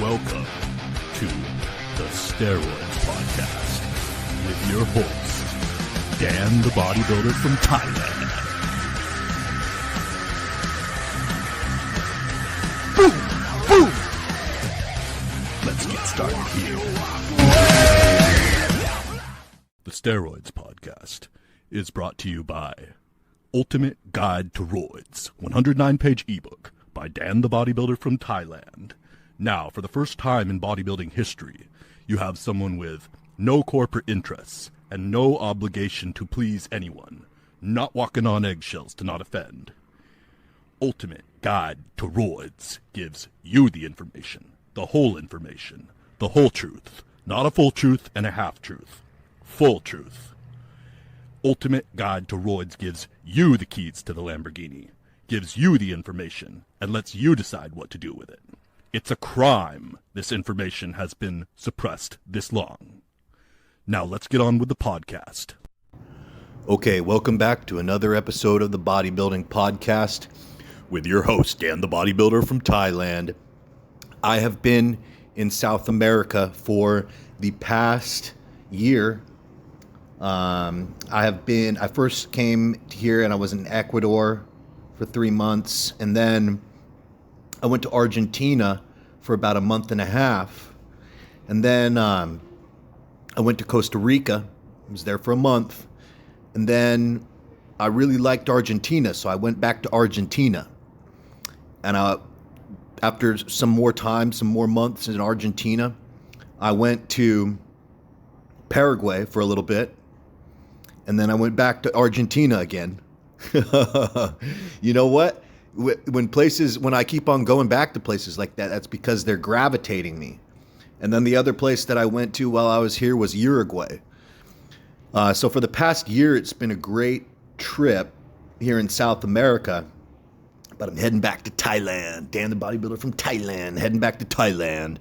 Welcome to the Steroids Podcast with your host, Dan the Bodybuilder from Thailand. Boom! Boom! Let's get started here. The Steroids Podcast is brought to you by Ultimate Guide to ROIDS, 109-page ebook by Dan the Bodybuilder from Thailand. Now, for the first time in bodybuilding history, you have someone with no corporate interests and no obligation to please anyone, not walking on eggshells to not offend. Ultimate Guide to ROIDS gives you the information, the whole truth, not a full truth and a half truth, full truth. Ultimate Guide to ROIDS gives you the keys to the Lamborghini, gives you the information, and lets you decide what to do with it. It's a crime this information has been suppressed this long. Now let's get on with the podcast. Okay, welcome back to another episode of the Bodybuilding Podcast with your host, Dan the Bodybuilder from Thailand. I have been in South America for the past year. I first came here and I was in Ecuador for 3 months, and then I went to Argentina for about a month and a half, and then I went to Costa Rica. I was there for a month, and then I really liked Argentina, so I went back to Argentina. And after some more months in Argentina, I went to Paraguay for a little bit, and then I went back to Argentina again. You know what? When I keep on going back to places like that, that's because they're gravitating me. And then the other place that I went to while I was here was Uruguay. So for the past year, it's been a great trip here in South America. But I'm heading back to Thailand. Dan the Bodybuilder from Thailand, heading back to Thailand.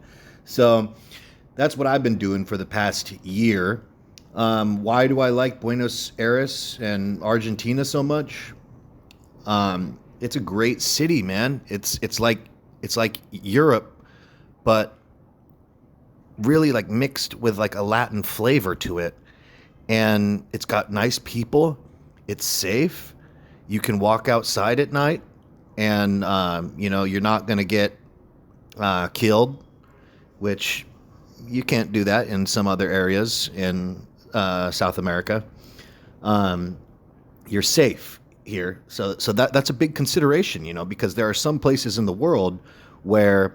So that's what I've been doing for the past year. Why do I like Buenos Aires and Argentina so much? It's a great city, man. It's like Europe, but really like mixed with like a Latin flavor to it. And it's got nice people. It's safe. You can walk outside at night, and you're not gonna get killed, which you can't do that in some other areas in South America. You're safe here, so that's a big consideration, because there are some places in the world where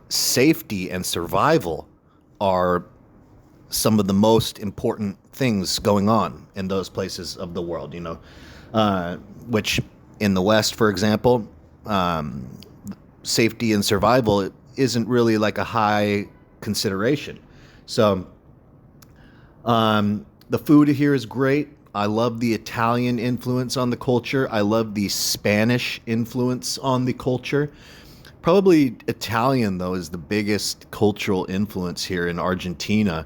safety and survival are some of the most important things going on in those places of the world, which in the West, for example, safety and survival isn't really like a high consideration. So the food here is great. I love the Italian influence on the culture. I love the Spanish influence on the culture. Probably Italian, though, is the biggest cultural influence here in Argentina.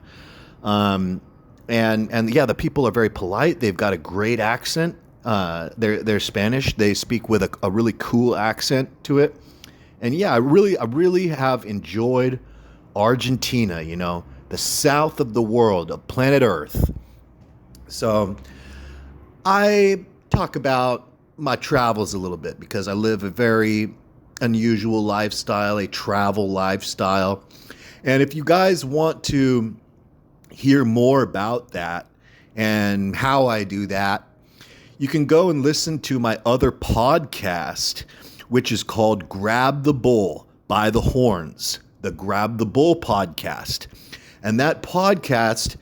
And yeah, the people are very polite. They've got a great accent. They're Spanish. They speak with a really cool accent to it. And yeah, I really have enjoyed Argentina, the south of the world, of planet Earth. So I talk about my travels a little bit because I live a very unusual lifestyle, a travel lifestyle. And if you guys want to hear more about that and how I do that, you can go and listen to my other podcast, which is called Grab the Bull by the Horns, the Grab the Bull podcast. And that podcast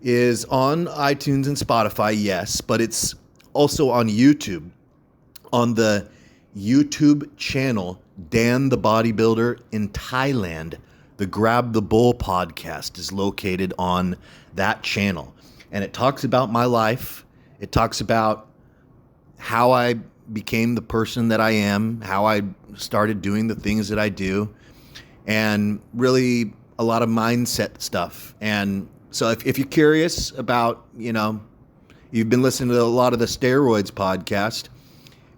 is on iTunes and Spotify, yes, but it's also on YouTube, on the YouTube channel Dan the Bodybuilder in Thailand. The Grab the Bull podcast is located on that channel, and it talks about my life. It talks about how I became the person that I am, how I started doing the things that I do, and really a lot of mindset stuff. And so if you're curious about, you've been listening to a lot of the Steroids podcast,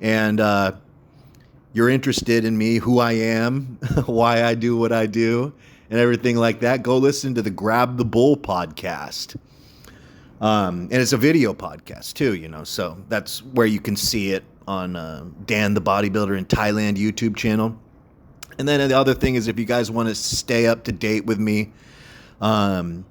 and you're interested in me, who I am, why I do what I do, and everything like that, go listen to the Grab the Bull podcast. And it's a video podcast too, so that's where you can see it on Dan the Bodybuilder in Thailand YouTube channel. And then the other thing is, if you guys want to stay up to date with me, and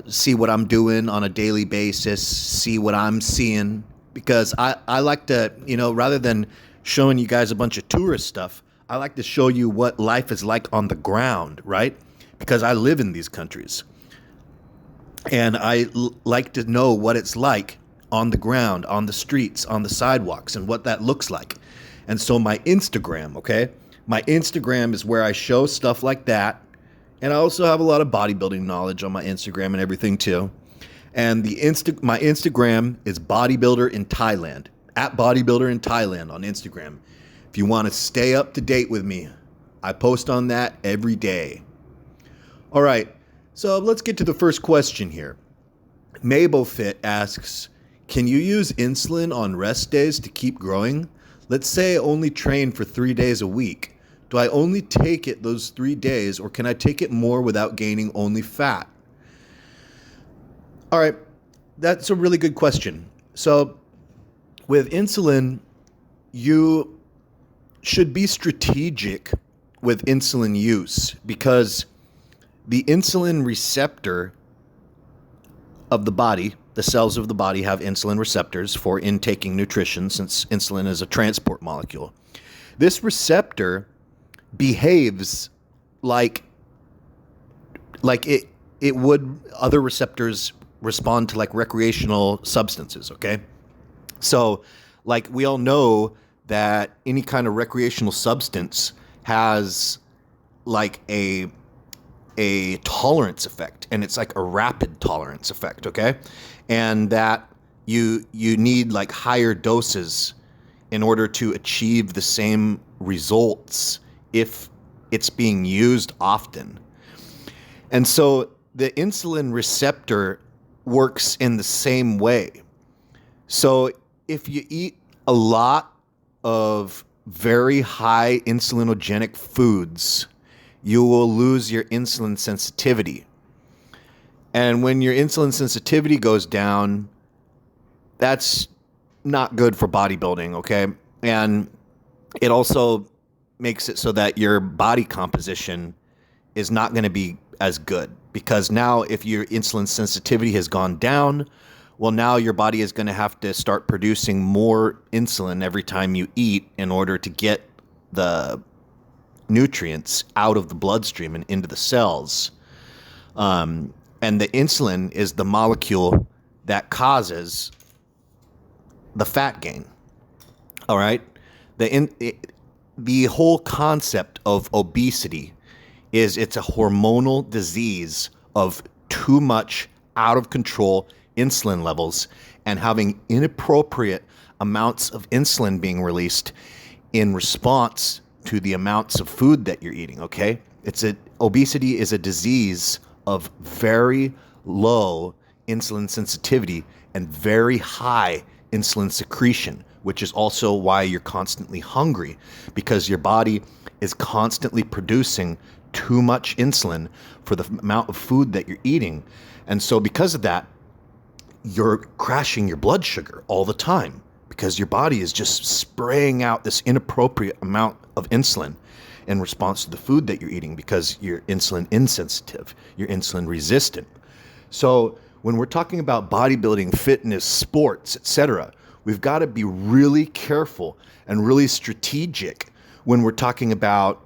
see what I'm doing on a daily basis, see what I'm seeing, because I like to, rather than showing you guys a bunch of tourist stuff, I like to show you what life is like on the ground, right? Because I live in these countries. And I like to know what it's like on the ground, on the streets, on the sidewalks, and what that looks like. And so my Instagram, okay? My Instagram is where I show stuff like that. And I also have a lot of bodybuilding knowledge on my Instagram and everything too. And my Instagram is Bodybuilder in Thailand, at Bodybuilder in Thailand on Instagram. If you want to stay up to date with me, I post on that every day. All right. So let's get to the first question here. MabelFit asks, can you use insulin on rest days to keep growing? Let's say I only train for 3 days a week. Do I only take it those 3 days, or can I take it more without gaining only fat? All right, that's a really good question. So with insulin, you should be strategic with insulin use, because the insulin receptor of the body, the cells of the body have insulin receptors for intaking nutrition, since insulin is a transport molecule. This receptor behaves like it would other receptors respond to, like recreational substances, okay? So like we all know that any kind of recreational substance has like a tolerance effect, and it's like a rapid tolerance effect, okay? And that you need like higher doses in order to achieve the same results if it's being used often. And so the insulin receptor works in the same way. So if you eat a lot of very high insulinogenic foods, you will lose your insulin sensitivity. And when your insulin sensitivity goes down, that's not good for bodybuilding, okay? And it also makes it so that your body composition is not going to be as good, because now if your insulin sensitivity has gone down, well, now your body is going to have to start producing more insulin every time you eat in order to get the nutrients out of the bloodstream and into the cells. And the insulin is the molecule that causes the fat gain. All right? The whole concept of obesity is it's a hormonal disease of too much out of control insulin levels and having inappropriate amounts of insulin being released in response to the amounts of food that you're eating, okay? Obesity is a disease of very low insulin sensitivity and very high insulin secretion, which is also why you're constantly hungry, because your body is constantly producing too much insulin for the amount of food that you're eating. And so because of that, you're crashing your blood sugar all the time, because your body is just spraying out this inappropriate amount of insulin in response to the food that you're eating, because you're insulin insensitive, you're insulin resistant. So when we're talking about bodybuilding, fitness, sports, etc., we've got to be really careful and really strategic when we're talking about,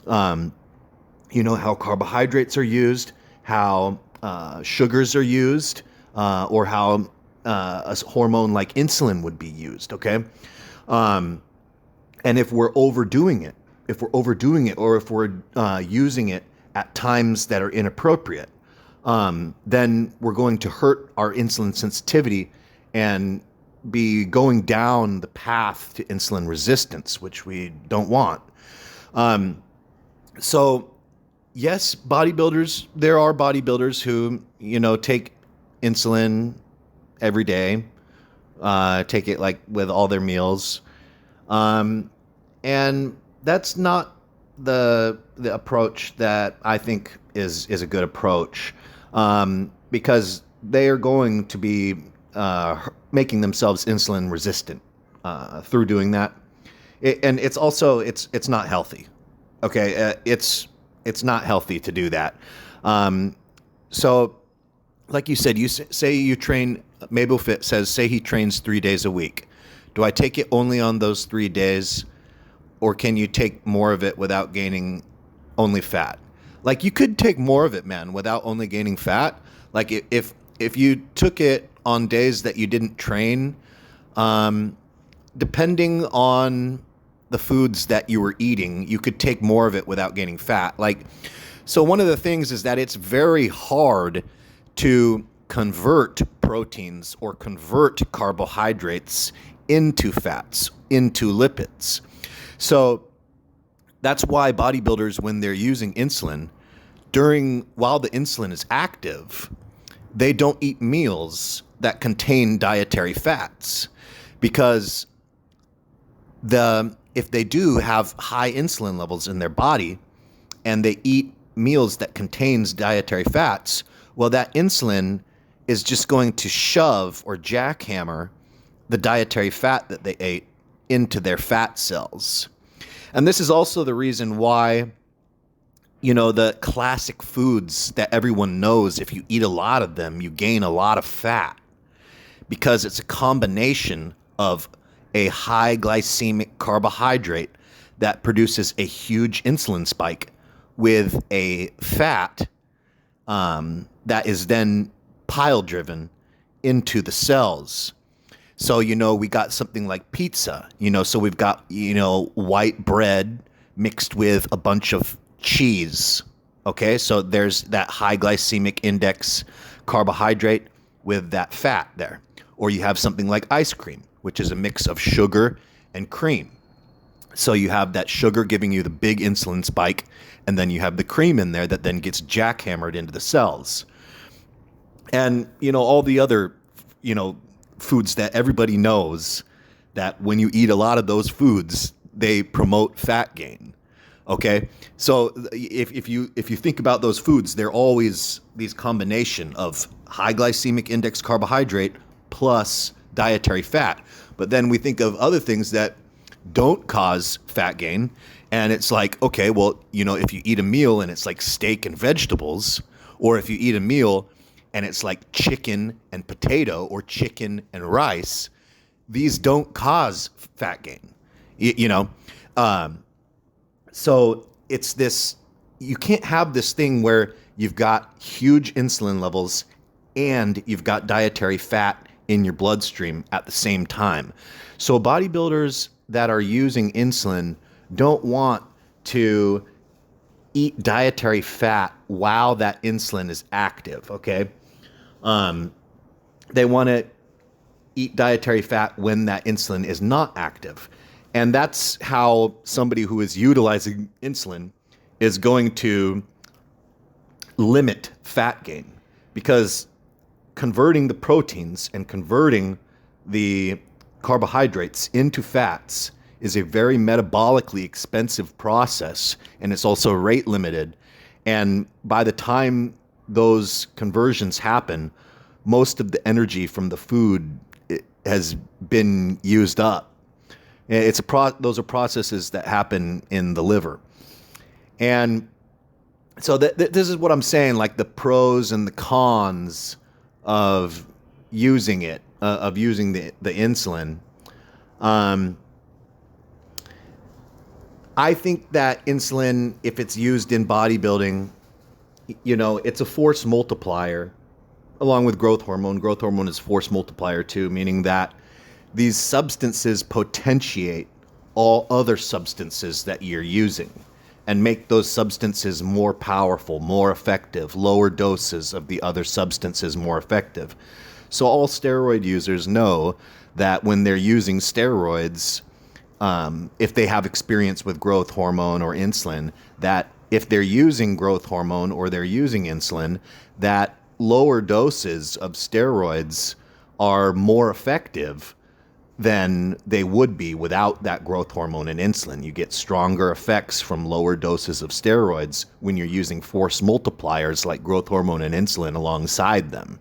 how carbohydrates are used, how sugars are used, or how a hormone like insulin would be used, okay? And if we're overdoing it, or if we're using it at times that are inappropriate, then we're going to hurt our insulin sensitivity and be going down the path to insulin resistance, which we don't want. So yes, there are bodybuilders who, take insulin every day, take it like with all their meals. And that's not the approach that I think is a good approach, because they are going to be making themselves insulin resistant through doing that. And it's also it's not healthy. Okay, it's not healthy to do that. So, like you said, you say you train. MabelFit says, say he trains 3 days a week. Do I take it only on those 3 days, or can you take more of it without gaining only fat? Like, you could take more of it, man, without only gaining fat. Like, if you took it on days that you didn't train, depending on the foods that you were eating, you could take more of it without gaining fat. Like, so one of the things is that it's very hard to convert proteins or convert carbohydrates into fats, into lipids. So that's why bodybuilders, when they're using insulin, while the insulin is active, they don't eat meals that contain dietary fats, because if they do have high insulin levels in their body and they eat meals that contains dietary fats, well, that insulin is just going to shove or jackhammer the dietary fat that they ate into their fat cells. And this is also the reason why, the classic foods that everyone knows, if you eat a lot of them, you gain a lot of fat, because it's a combination of a high glycemic carbohydrate that produces a huge insulin spike with a fat that is then pile driven into the cells. So, we got something like pizza, so we've got, white bread mixed with a bunch of cheese. Okay. So there's that high glycemic index carbohydrate with that fat there. Or you have something like ice cream, which is a mix of sugar and cream. So you have that sugar giving you the big insulin spike, and then you have the cream in there that then gets jackhammered into the cells. And, all the other, foods that everybody knows, that when you eat a lot of those foods, they promote fat gain. Okay. So if you think about those foods, they're always these combination of high glycemic index carbohydrate plus dietary fat. But then we think of other things that don't cause fat gain. And it's like, okay, well, if you eat a meal and it's like steak and vegetables, or if you eat a meal and it's like chicken and potato or chicken and rice, these don't cause fat gain, So it's this, you can't have this thing where you've got huge insulin levels and you've got dietary fat in your bloodstream at the same time. So bodybuilders that are using insulin don't want to eat dietary fat while that insulin is active, okay? They want to eat dietary fat when that insulin is not active. And that's how somebody who is utilizing insulin is going to limit fat gain, because converting the proteins and converting the carbohydrates into fats is a very metabolically expensive process, and it's also rate limited. And by the time those conversions happen, most of the energy from the food has been used up. Those are processes that happen in the liver. And so this is what I'm saying, like the pros and the cons of using it, of using the insulin. I think that insulin, if it's used in bodybuilding, it's a force multiplier along with growth hormone. Growth hormone is force multiplier too, meaning that these substances potentiate all other substances that you're using and make those substances more powerful, more effective, lower doses of the other substances more effective. So all steroid users know that when they're using steroids, if they have experience with growth hormone or insulin, that if they're using growth hormone or they're using insulin, that lower doses of steroids are more effective than they would be without that growth hormone and insulin. You get stronger effects from lower doses of steroids when you're using force multipliers like growth hormone and insulin alongside them.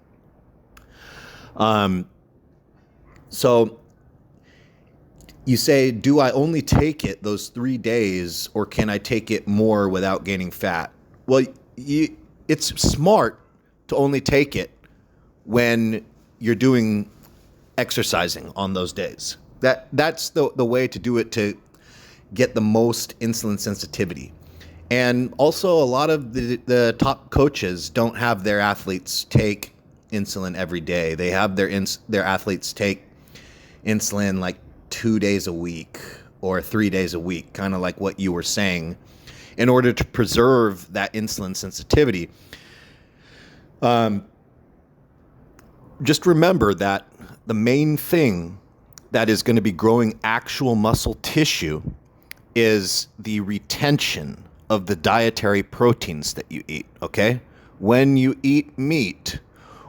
So you say, do I only take it those 3 days, or can I take it more without gaining fat? Well, it's smart to only take it when you're doing exercising on those days. That's the way to do it, to get the most insulin sensitivity. And also, a lot of the top coaches don't have their athletes take insulin every day. They have their athletes take insulin like 2 days a week or 3 days a week, kind of like what you were saying, in order to preserve that insulin sensitivity. Just remember that the main thing that is going to be growing actual muscle tissue is the retention of the dietary proteins that you eat, okay? When you eat meat,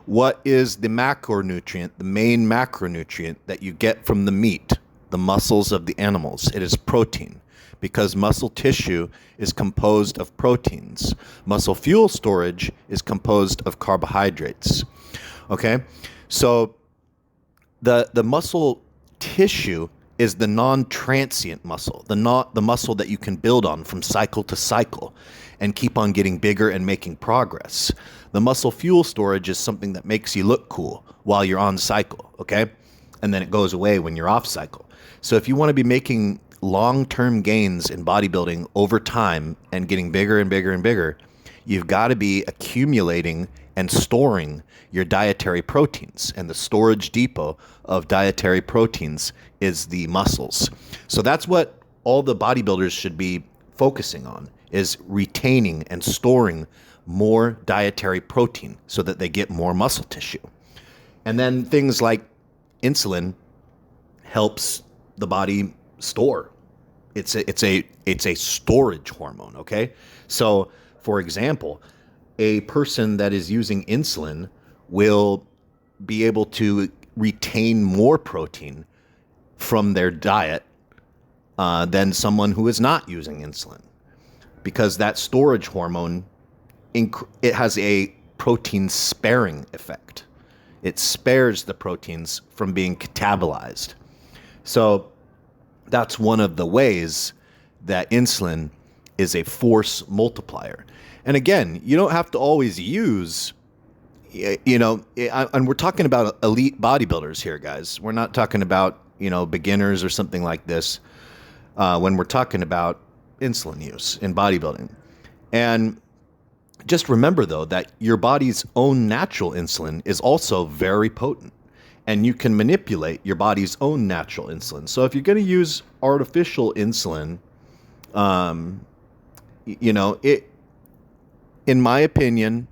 what is the macronutrient, the main macronutrient that you get from the meat, the muscles of the animals? It is protein, because muscle tissue is composed of proteins. Muscle fuel storage is composed of carbohydrates, okay? So the muscle tissue is the non-transient muscle, the muscle that you can build on from cycle to cycle and keep on getting bigger and making progress. The muscle fuel storage is something that makes you look cool while you're on cycle, okay? And then it goes away when you're off cycle. So if you want to be making long-term gains in bodybuilding over time and getting bigger and bigger and bigger, you've got to be accumulating and storing your dietary proteins. And the storage depot of dietary proteins is the muscles. So that's what all the bodybuilders should be focusing on, is retaining and storing more dietary protein so that they get more muscle tissue. And then things like insulin helps the body store. It's a storage hormone, okay? So, for example, a person that is using insulin will be able to retain more protein from their diet than someone who is not using insulin, because that storage hormone, it has a protein sparing effect. It spares the proteins from being catabolized. So that's one of the ways that insulin is a force multiplier. And again, you don't have to always use, and we're talking about elite bodybuilders here, guys. We're not talking about, beginners or something like this when we're talking about insulin use in bodybuilding. And just remember, though, that your body's own natural insulin is also very potent, and you can manipulate your body's own natural insulin. So if you're going to use artificial insulin, in my opinion,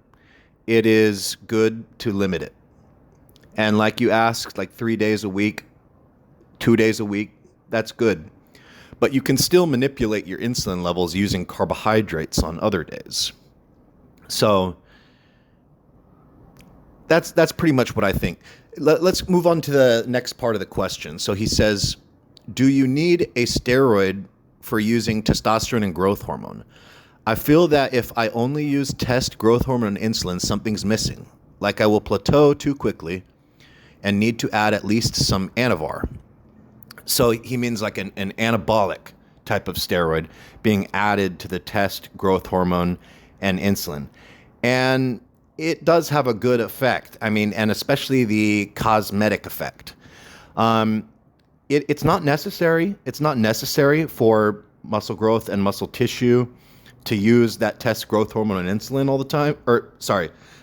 it is good to limit it. And like you asked, like 3 days a week, 2 days a week, that's good. But you can still manipulate your insulin levels using carbohydrates on other days. So that's pretty much what I think. Let's move on to the next part of the question. So he says, do you need a steroid for using testosterone and growth hormone? I feel that if I only use test, growth hormone, and insulin, something's missing. Like I will plateau too quickly and need to add at least some Anavar. So he means like an anabolic type of steroid being added to the test, growth hormone, and insulin. And it does have a good effect. I mean, and especially the cosmetic effect. It's not necessary. It's not necessary for muscle growth and muscle tissue to use that test, growth hormone, and insulin all the time.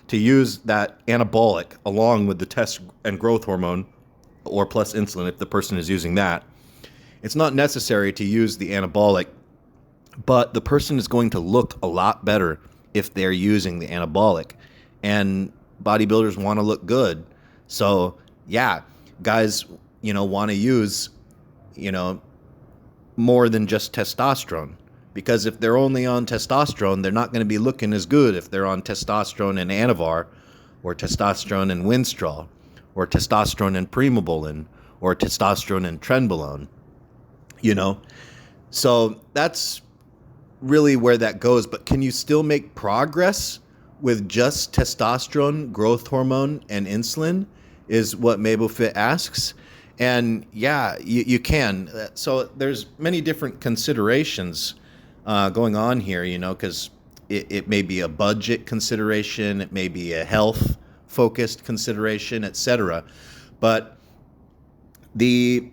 To use that anabolic along with the test and growth hormone or plus insulin if the person is using that. It's not necessary to use the anabolic, but the person is going to look a lot better if they're using the anabolic. And bodybuilders want to look good. So, yeah, guys, want to use, more than just testosterone. Because if they're only on testosterone, they're not going to be looking as good if they're on testosterone and Anavar, or testosterone and Winstrol, or testosterone and Primobolan, or testosterone and Trenbolone, you know? So that's really where that goes. But can you still make progress with just testosterone, growth hormone, and insulin is what MabelFit asks. And yeah, you can. So there's many different considerations going on here, you know, because it may be a budget consideration, it may be a health focused consideration, etc. But the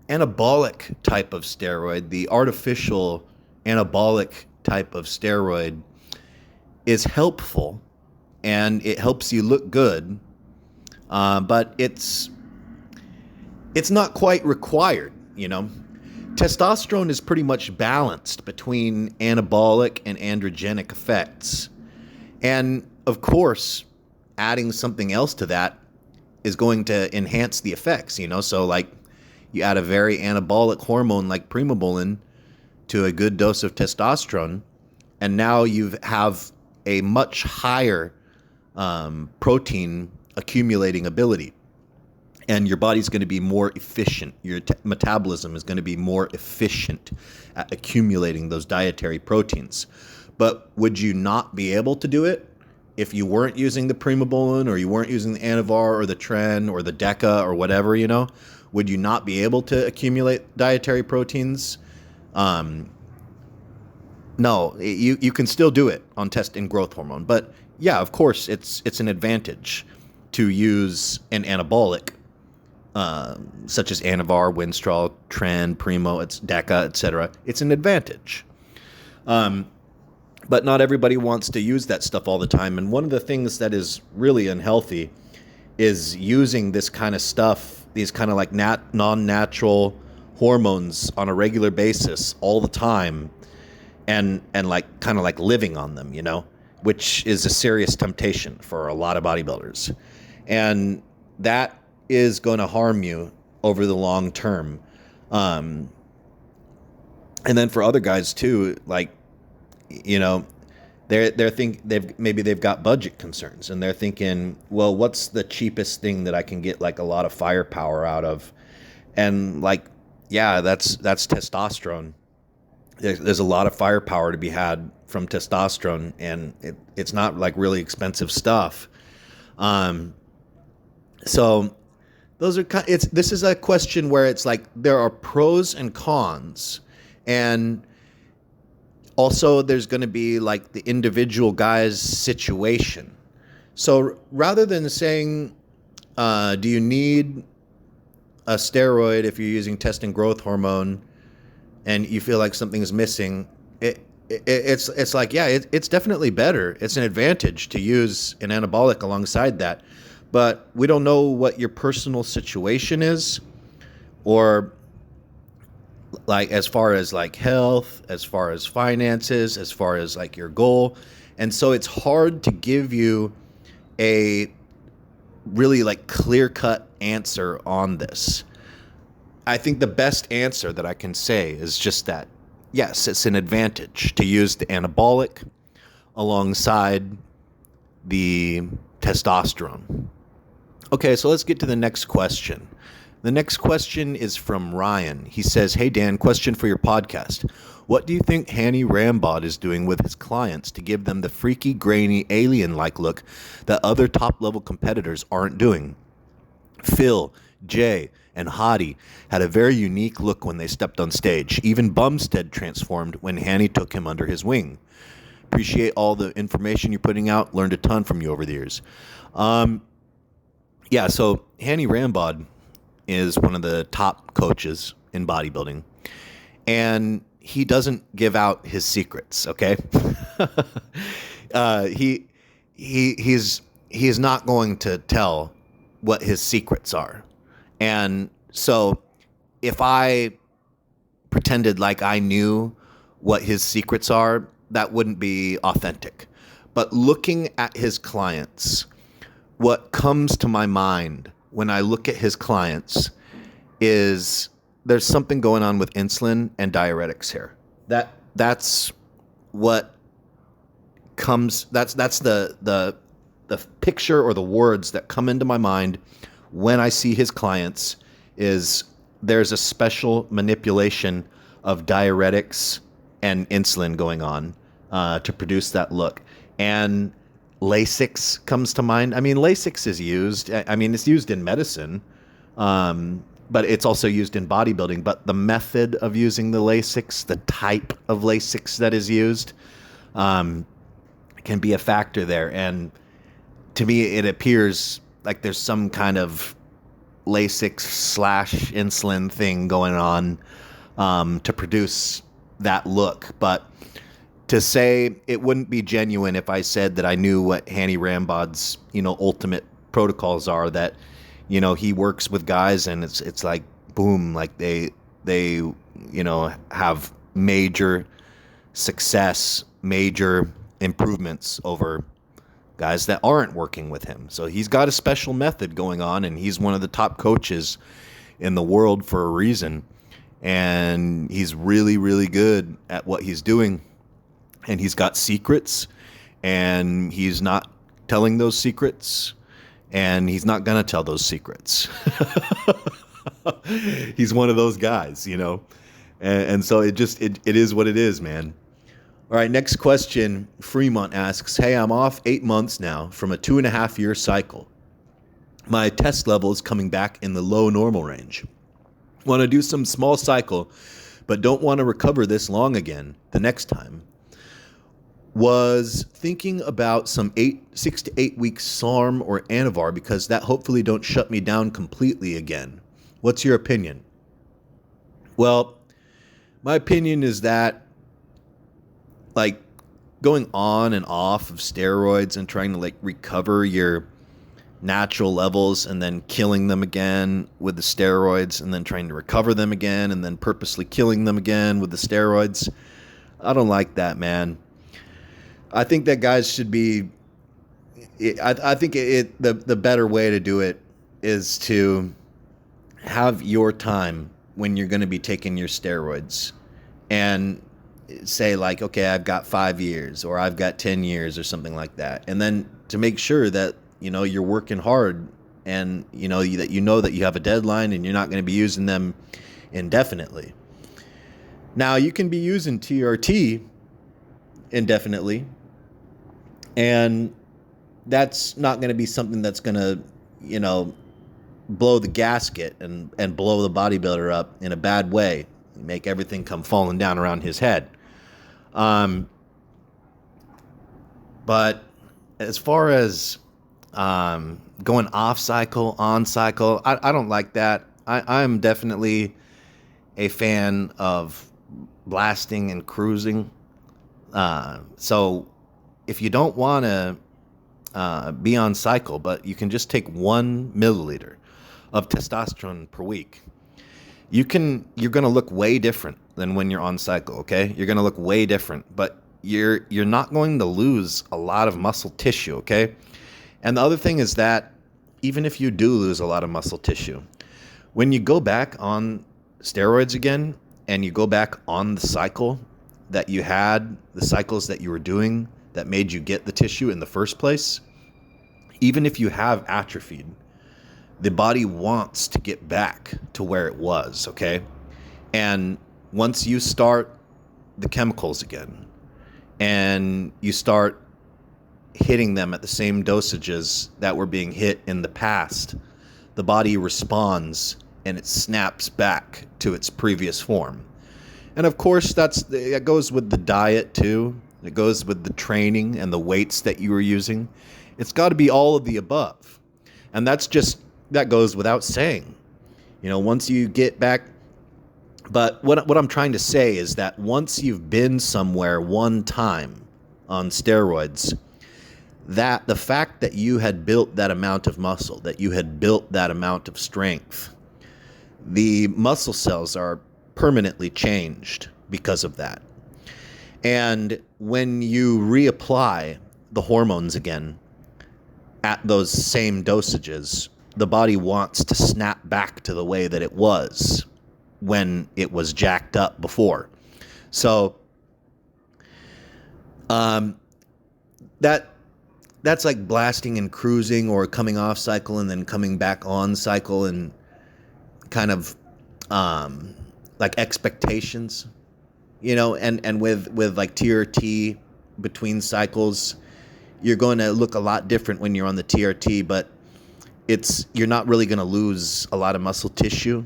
anabolic type of steroid, the artificial anabolic type of steroid, is helpful and it helps you look good, but it's not quite required, you know. Testosterone is pretty much balanced between anabolic and androgenic effects. And of course, adding something else to that is going to enhance the effects, you know. So like you add a very anabolic hormone like primobolan to a good dose of testosterone, and now you have a much higher protein accumulating ability. And your body's going to be more efficient. Your metabolism is going to be more efficient at accumulating those dietary proteins. But would you not be able to do it if you weren't using the primobolan, or you weren't using the Anavar or the Tren or the Deca or whatever, you know? Would you not be able to accumulate dietary proteins? No, you can still do it on test and growth hormone. But yeah, of course, it's an advantage to use an anabolic, such as Anavar, Winstrol, Tren, Primo, Deca, etc. It's an advantage. But not everybody wants to use that stuff all the time. And one of the things that is really unhealthy is using this kind of stuff, these kind of like non-natural hormones on a regular basis all the time, and like kind of like living on them, you know, which is a serious temptation for a lot of bodybuilders. And that is going to harm you over the long term. And then for other guys too, like, you know, they've got budget concerns, and they're thinking, well, what's the cheapest thing that I can get like a lot of firepower out of? And like, yeah, that's testosterone. There's a lot of firepower to be had from testosterone, and it's not like really expensive stuff. So those are this is a question where it's like there are pros and cons, and also there's going to be like the individual guy's situation. So rather than saying, do you need a steroid if you're using test and growth hormone and you feel like something is missing, it's like, yeah, it's definitely better. It's an advantage to use an anabolic alongside that. But we don't know what your personal situation is, or like as far as like health, as far as finances, as far as like your goal. And so it's hard to give you a really like clear-cut answer on this. I think the best answer that I can say is just that, yes, it's an advantage to use the anabolic alongside the testosterone. Okay, so let's get to the next question. The next question is from Ryan. He says, hey, Dan, question for your podcast. What do you think Hany Rambod is doing with his clients to give them the freaky, grainy, alien-like look that other top-level competitors aren't doing? Phil, Jay, and Hadi had a very unique look when they stepped on stage. Even Bumstead transformed when Hany took him under his wing. Appreciate all the information you're putting out. Learned a ton from you over the years. Yeah, so Hany Rambod is one of the top coaches in bodybuilding, and he doesn't give out his secrets, okay? He's not going to tell what his secrets are. And so if I pretended like I knew what his secrets are, that wouldn't be authentic. But looking at his clients, what comes to my mind when I look at his clients is there's something going on with insulin and diuretics here. That's what comes. That's the picture or the words that come into my mind when I see his clients, is there's a special manipulation of diuretics and insulin going on to produce that look. And Lasix comes to mind. I mean, Lasix is used. I mean, it's used in medicine, but it's also used in bodybuilding. But the method of using the Lasix, the type of Lasix that is used, can be a factor there. And to me, it appears like there's some kind of Lasix/insulin thing going on to produce that look. But to say it wouldn't be genuine if I said that I knew what Hany Rambod's, ultimate protocols are, that, he works with guys and it's like, boom, like they have major success, major improvements over guys that aren't working with him. So he's got a special method going on, and he's one of the top coaches in the world for a reason. And he's really, really good at what he's doing. And he's got secrets, and he's not telling those secrets, and he's not going to tell those secrets. He's one of those guys, And so it is what it is, man. All right, next question. Fremont asks, hey, I'm off 8 months now from a 2.5-year cycle. My test level is coming back in the low normal range. Want to do some small cycle, but don't want to recover this long again the next time. Was thinking about some 6 to 8 weeks SARM or Anavar, because that hopefully don't shut me down completely again. What's your opinion? Well, my opinion is that, like, going on and off of steroids and trying to recover your natural levels and then killing them again with the steroids and then trying to recover them again and then purposely killing them again with the steroids, I don't like that, man. I think that guys should be, I think the better way to do it is to have your time when you're going to be taking your steroids and say, like, okay, I've got 5 years or I've got 10 years or something like that. And then to make sure that, you're working hard and, that you have a deadline and you're not going to be using them indefinitely. Now, you can be using TRT indefinitely, and that's not going to be something that's going to, blow the gasket and blow the bodybuilder up in a bad way, make everything come falling down around his head. But as far as going off cycle, on cycle, I don't like that. I'm definitely a fan of blasting and cruising. So if you don't want to be on cycle, but you can just take 1 milliliter of testosterone per week, you're going to look way different than when you're on cycle, okay? You're going to look way different, but you're not going to lose a lot of muscle tissue, okay? And the other thing is that even if you do lose a lot of muscle tissue, when you go back on steroids again and you go back on the cycle that you had, the cycles that you were doing that made you get the tissue in the first place, even if you have atrophied, the body wants to get back to where it was, okay? And once you start the chemicals again and you start hitting them at the same dosages that were being hit in the past, the body responds and it snaps back to its previous form. And of course, that goes with the diet too. It goes with the training and the weights that you were using. It's got to be all of the above. And that goes without saying. Once you get back. But what I'm trying to say is that once you've been somewhere one time on steroids, that the fact that you had built that amount of muscle, that you had built that amount of strength, the muscle cells are permanently changed because of that. And when you reapply the hormones again at those same dosages, the body wants to snap back to the way that it was when it was jacked up before. So that's like blasting and cruising or coming off cycle and then coming back on cycle and kind of like expectations, you know, and with like TRT between cycles, you're going to look a lot different when you're on the TRT, but you're not really going to lose a lot of muscle tissue.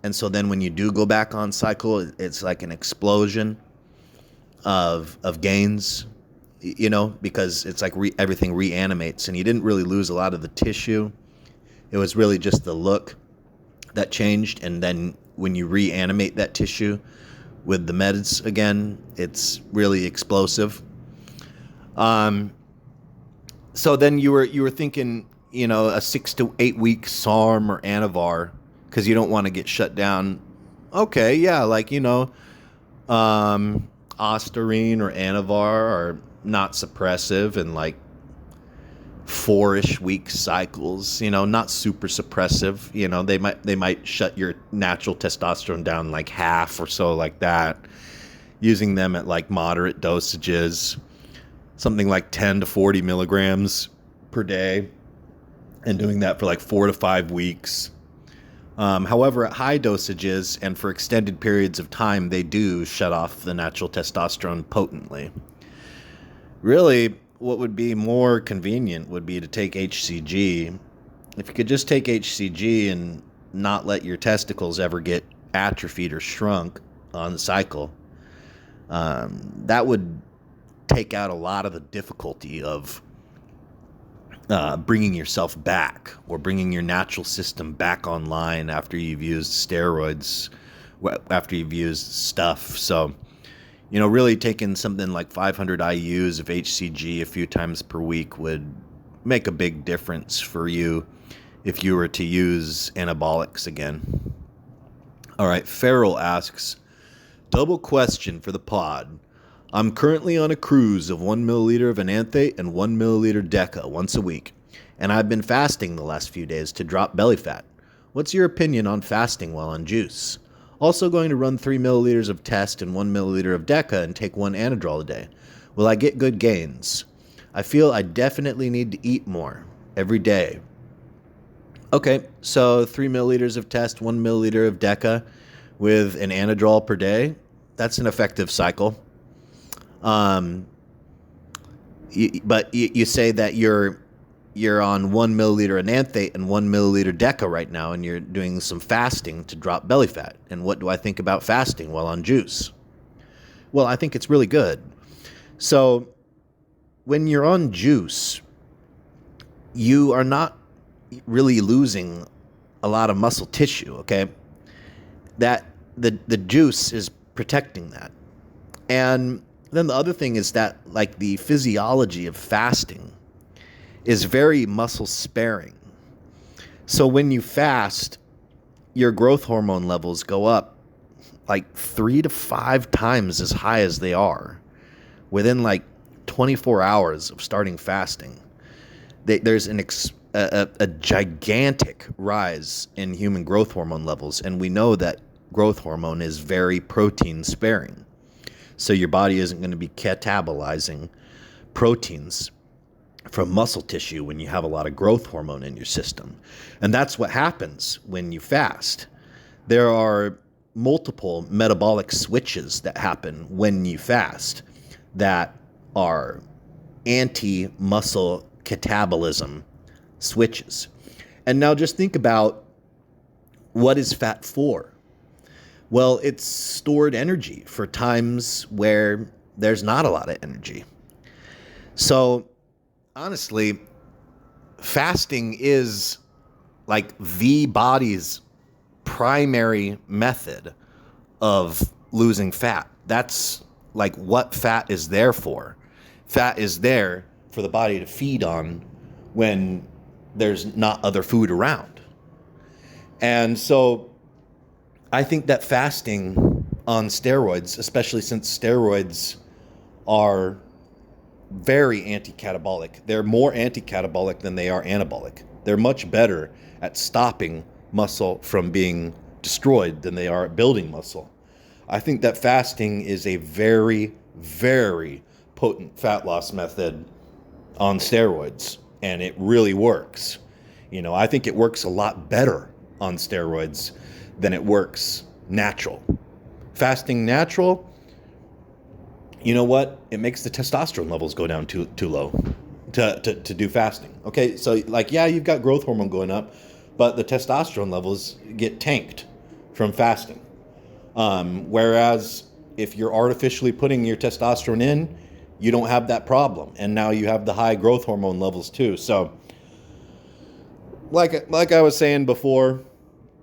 And so then when you do go back on cycle, it's like an explosion of gains, you know, because it's like everything reanimates, and you didn't really lose a lot of the tissue. It was really just the look that changed. And then when you reanimate that tissue with the meds again, it's really explosive. So then you were thinking, you know, a 6 to 8 week SARM or Anavar, because you don't want to get shut down. Okay, yeah, like, you know, Ostarine or Anavar are not suppressive, and like 4-ish week cycles, you know, not super suppressive. You know, they might shut your natural testosterone down like half or so, like that, using them at like moderate dosages, something like 10 to 40 milligrams per day, and doing that for like 4 to 5 weeks. However, at high dosages and for extended periods of time, they do shut off the natural testosterone potently. Really, what would be more convenient would be to take HCG. If you could just take HCG and not let your testicles ever get atrophied or shrunk on the cycle, that would take out a lot of the difficulty of bringing yourself back, or bringing your natural system back online after you've used steroids, after you've used stuff. So, you know, really taking something like 500 IUs of HCG a few times per week would make a big difference for you if you were to use anabolics again. All right, Farrell asks, double question for the pod. I'm currently on a cruise of 1 milliliter of enanthate and 1 milliliter deca once a week, and I've been fasting the last few days to drop belly fat. What's your opinion on fasting while on juice? Also going to run 3 milliliters of test and 1 milliliter of deca and take 1 anadrol a day. Will I get good gains? I feel I definitely need to eat more every day. Okay, so 3 milliliters of test, 1 milliliter of deca with an anadrol per day. That's an effective cycle. But you say that you're on 1 milliliter enanthate and 1 milliliter deca right now, and you're doing some fasting to drop belly fat. And what do I think about fasting while on juice? Well, I think it's really good. So when you're on juice, you are not really losing a lot of muscle tissue, okay? That the juice is protecting that. And then the other thing is that, like, the physiology of fasting is very muscle sparing. So when you fast, your growth hormone levels go up like 3 to 5 times as high as they are within like 24 hours of starting fasting. There's a gigantic rise in human growth hormone levels, and we know that growth hormone is very protein sparing. So your body isn't going to be catabolizing proteins from muscle tissue when you have a lot of growth hormone in your system. And that's what happens when you fast. There are multiple metabolic switches that happen when you fast that are anti-muscle catabolism switches. And now just think about, what is fat for? Well, it's stored energy for times where there's not a lot of energy. So honestly, fasting is like the body's primary method of losing fat. That's like what fat is there for. Fat is there for the body to feed on when there's not other food around. And so I think that fasting on steroids, especially since steroids are very anti-catabolic. They're more anti-catabolic than they are anabolic. They're much better at stopping muscle from being destroyed than they are at building muscle. I think that fasting is a very, very potent fat loss method on steroids, and it really works. You know, I think it works a lot better on steroids than it works natural. Fasting natural, you know what? It makes the testosterone levels go down too low to do fasting. Okay, so like, yeah, you've got growth hormone going up, but the testosterone levels get tanked from fasting. Whereas if you're artificially putting your testosterone in, you don't have that problem. And now you have the high growth hormone levels too. So like I was saying before,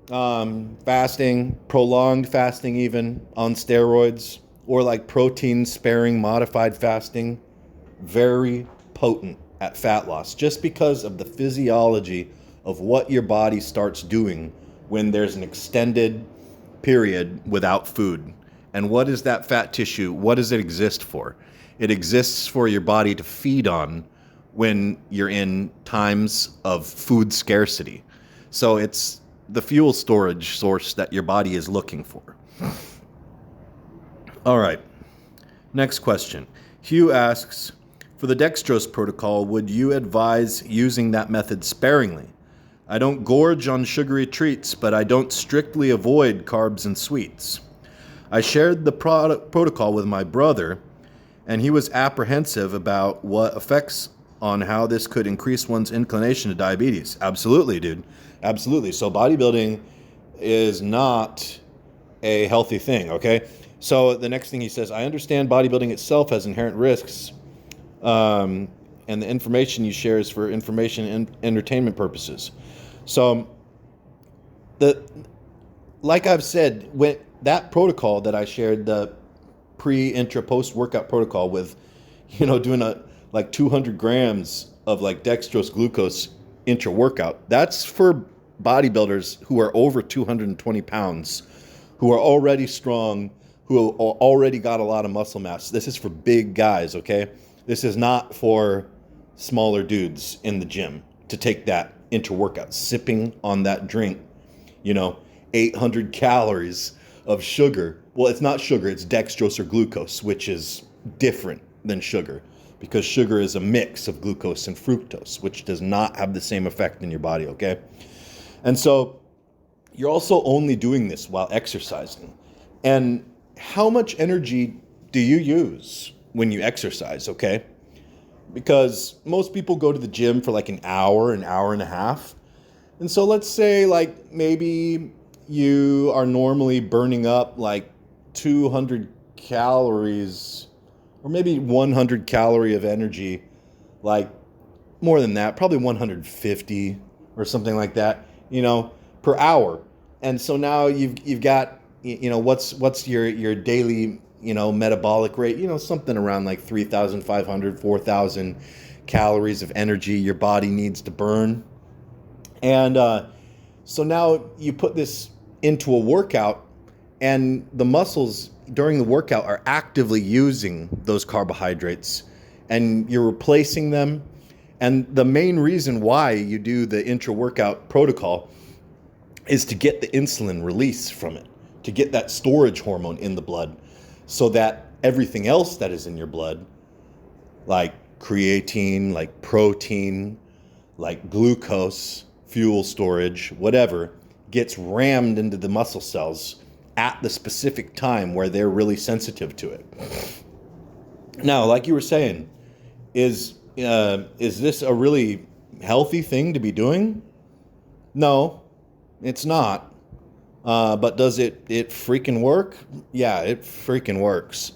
fasting, prolonged fasting even on steroids, or like protein sparing modified fasting, very potent at fat loss, just because of the physiology of what your body starts doing when there's an extended period without food. And what is that fat tissue? What does it exist for? It exists for your body to feed on when you're in times of food scarcity. So it's the fuel storage source that your body is looking for. All right, next question. Hugh asks, for the dextrose protocol, would you advise using that method sparingly? I don't gorge on sugary treats, but I don't strictly avoid carbs and sweets. I shared the protocol with my brother, and he was apprehensive about what effects on how this could increase one's inclination to diabetes. Absolutely, dude. Absolutely. So bodybuilding is not a healthy thing, okay? So the next thing he says, I understand bodybuilding itself has inherent risks, and the information you share is for information and entertainment purposes. So, like I've said, when that protocol that I shared, the pre-intra post-workout protocol with, doing like 200 grams of like dextrose glucose intra-workout, that's for bodybuilders who are over 220 pounds, who are already strong, who already got a lot of muscle mass. This is for big guys, okay? This is not for smaller dudes in the gym to take that intra-workout, sipping on that drink, 800 calories of sugar. Well, it's not sugar, it's dextrose or glucose, which is different than sugar, because sugar is a mix of glucose and fructose, which does not have the same effect in your body, okay? And so you're also only doing this while exercising. And how much energy do you use when you exercise, okay? Because most people go to the gym for like an hour and a half. And so let's say like maybe you are normally burning up like 200 calories or maybe 100 calorie of energy, like more than that, probably 150 or something like that, per hour. And so now you've got, what's your daily, metabolic rate, something around like 3,500, 4,000 calories of energy your body needs to burn. And so now you put this into a workout, and the muscles during the workout are actively using those carbohydrates, and you're replacing them. And the main reason why you do the intra-workout protocol is to get the insulin release from it, to get that storage hormone in the blood, so that everything else that is in your blood, like creatine, like protein, like glucose, fuel storage, whatever, gets rammed into the muscle cells at the specific time where they're really sensitive to it. Now, like you were saying, is this a really healthy thing to be doing? No, it's not. But does it freaking work? Yeah, it freaking works.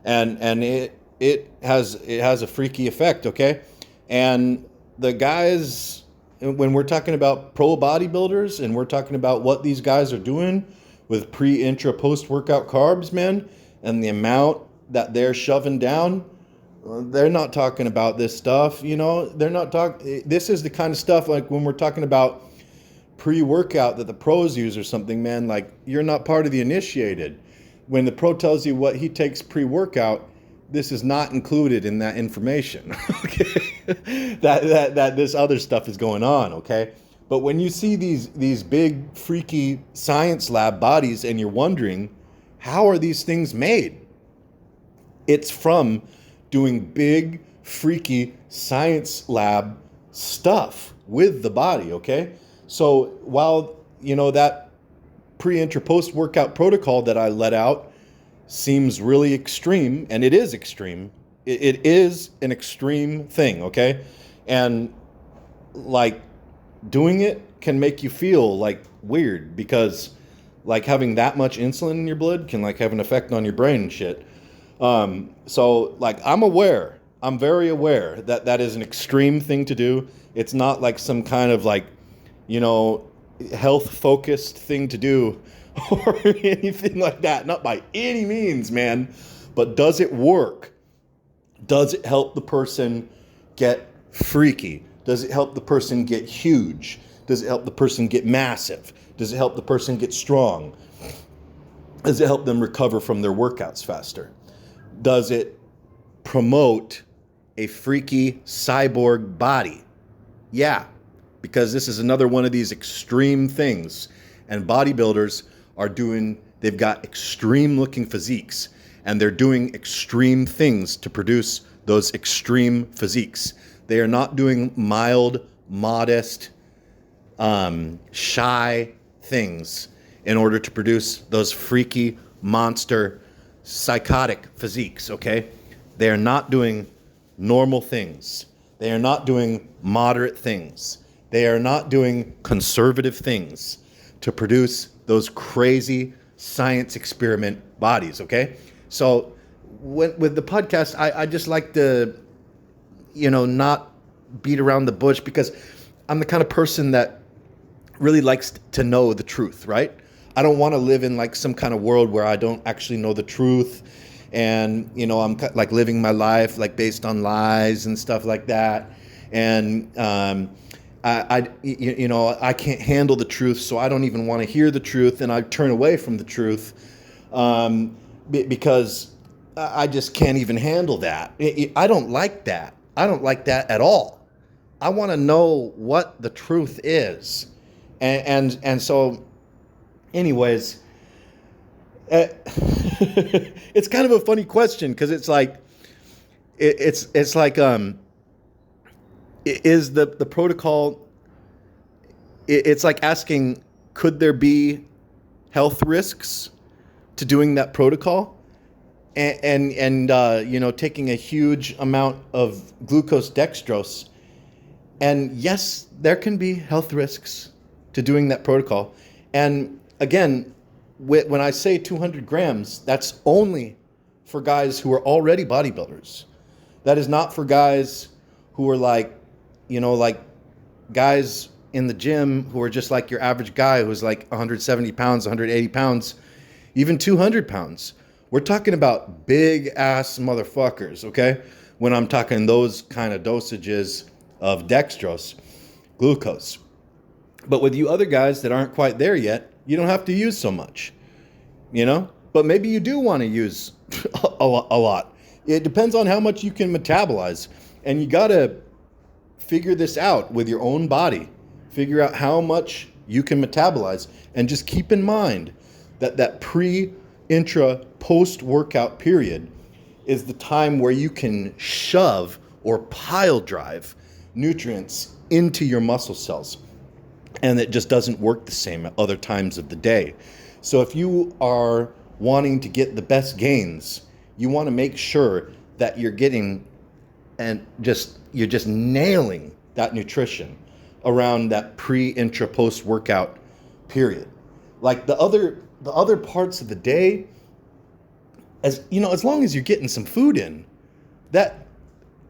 And it has a freaky effect, okay? And the guys, when we're talking about pro bodybuilders and we're talking about what these guys are doing with pre-intra post-workout carbs, man, and the amount that they're shoving down, they're not talking about this stuff, they're not talking. This is the kind of stuff like when we're talking about pre-workout that the pros use or something, man, like you're not part of the initiated. When the pro tells you what he takes pre-workout, this is not included in that information. Okay, that this other stuff is going on. Okay, but when you see these big freaky science lab bodies and you're wondering, how are these things made? It's from doing big freaky science lab stuff with the body. Okay. So while, that intra, post workout protocol that I let out seems really extreme, and it is extreme. It is an extreme thing, okay? And like doing it can make you feel like weird because like having that much insulin in your blood can like have an effect on your brain and shit. So like I'm very aware that that is an extreme thing to do. It's not like some kind of like, health focused thing to do or anything like that. Not by any means, man. But does it work? Does it help the person get freaky? Does it help the person get huge? Does it help the person get massive? Does it help the person get strong? Does it help them recover from their workouts faster? Does it promote a freaky cyborg body? Yeah, because this is another one of these extreme things. And bodybuilders they've got extreme looking physiques, and they're doing extreme things to produce those extreme physiques. They are not doing mild, modest, shy things in order to produce those freaky, monster, psychotic physiques, okay? They are not doing normal things. They are not doing moderate things. They are not doing conservative things to produce those crazy science experiment bodies, okay? So with the podcast, I just like to, not beat around the bush because I'm the kind of person that really likes to know the truth, right? I don't want to live in like some kind of world where I don't actually know the truth. And, I'm like living my life like based on lies and stuff like that. And I can't handle the truth, so I don't even want to hear the truth, and I turn away from the truth because I just can't even handle that. I don't like that. I don't like that at all. I want to know what the truth is, and so, anyways. It's kind of a funny question because it's like, is the protocol? It's like asking, could there be health risks to doing that protocol, and taking a huge amount of glucose dextrose, and yes, there can be health risks to doing that protocol, and again. When I say 200 grams, that's only for guys who are already bodybuilders. That is not for guys who are like guys in the gym who are just like your average guy who's like 170 pounds, 180 pounds, even 200 pounds. We're talking about big ass motherfuckers, okay? When I'm talking those kind of dosages of dextrose, glucose. But with you other guys that aren't quite there yet, you don't have to use so much, But maybe you do want to use a lot. It depends on how much you can metabolize. And you got to figure this out with your own body. Figure out how much you can metabolize. And just keep in mind that pre, intra, post-workout period is the time where you can shove or pile drive nutrients into your muscle cells. And it just doesn't work the same at other times of the day. So if you are wanting to get the best gains, you want to make sure that you're getting you're just nailing that nutrition around that pre, intra, post workout period. Like the other parts of the day, as long as you're getting some food in, that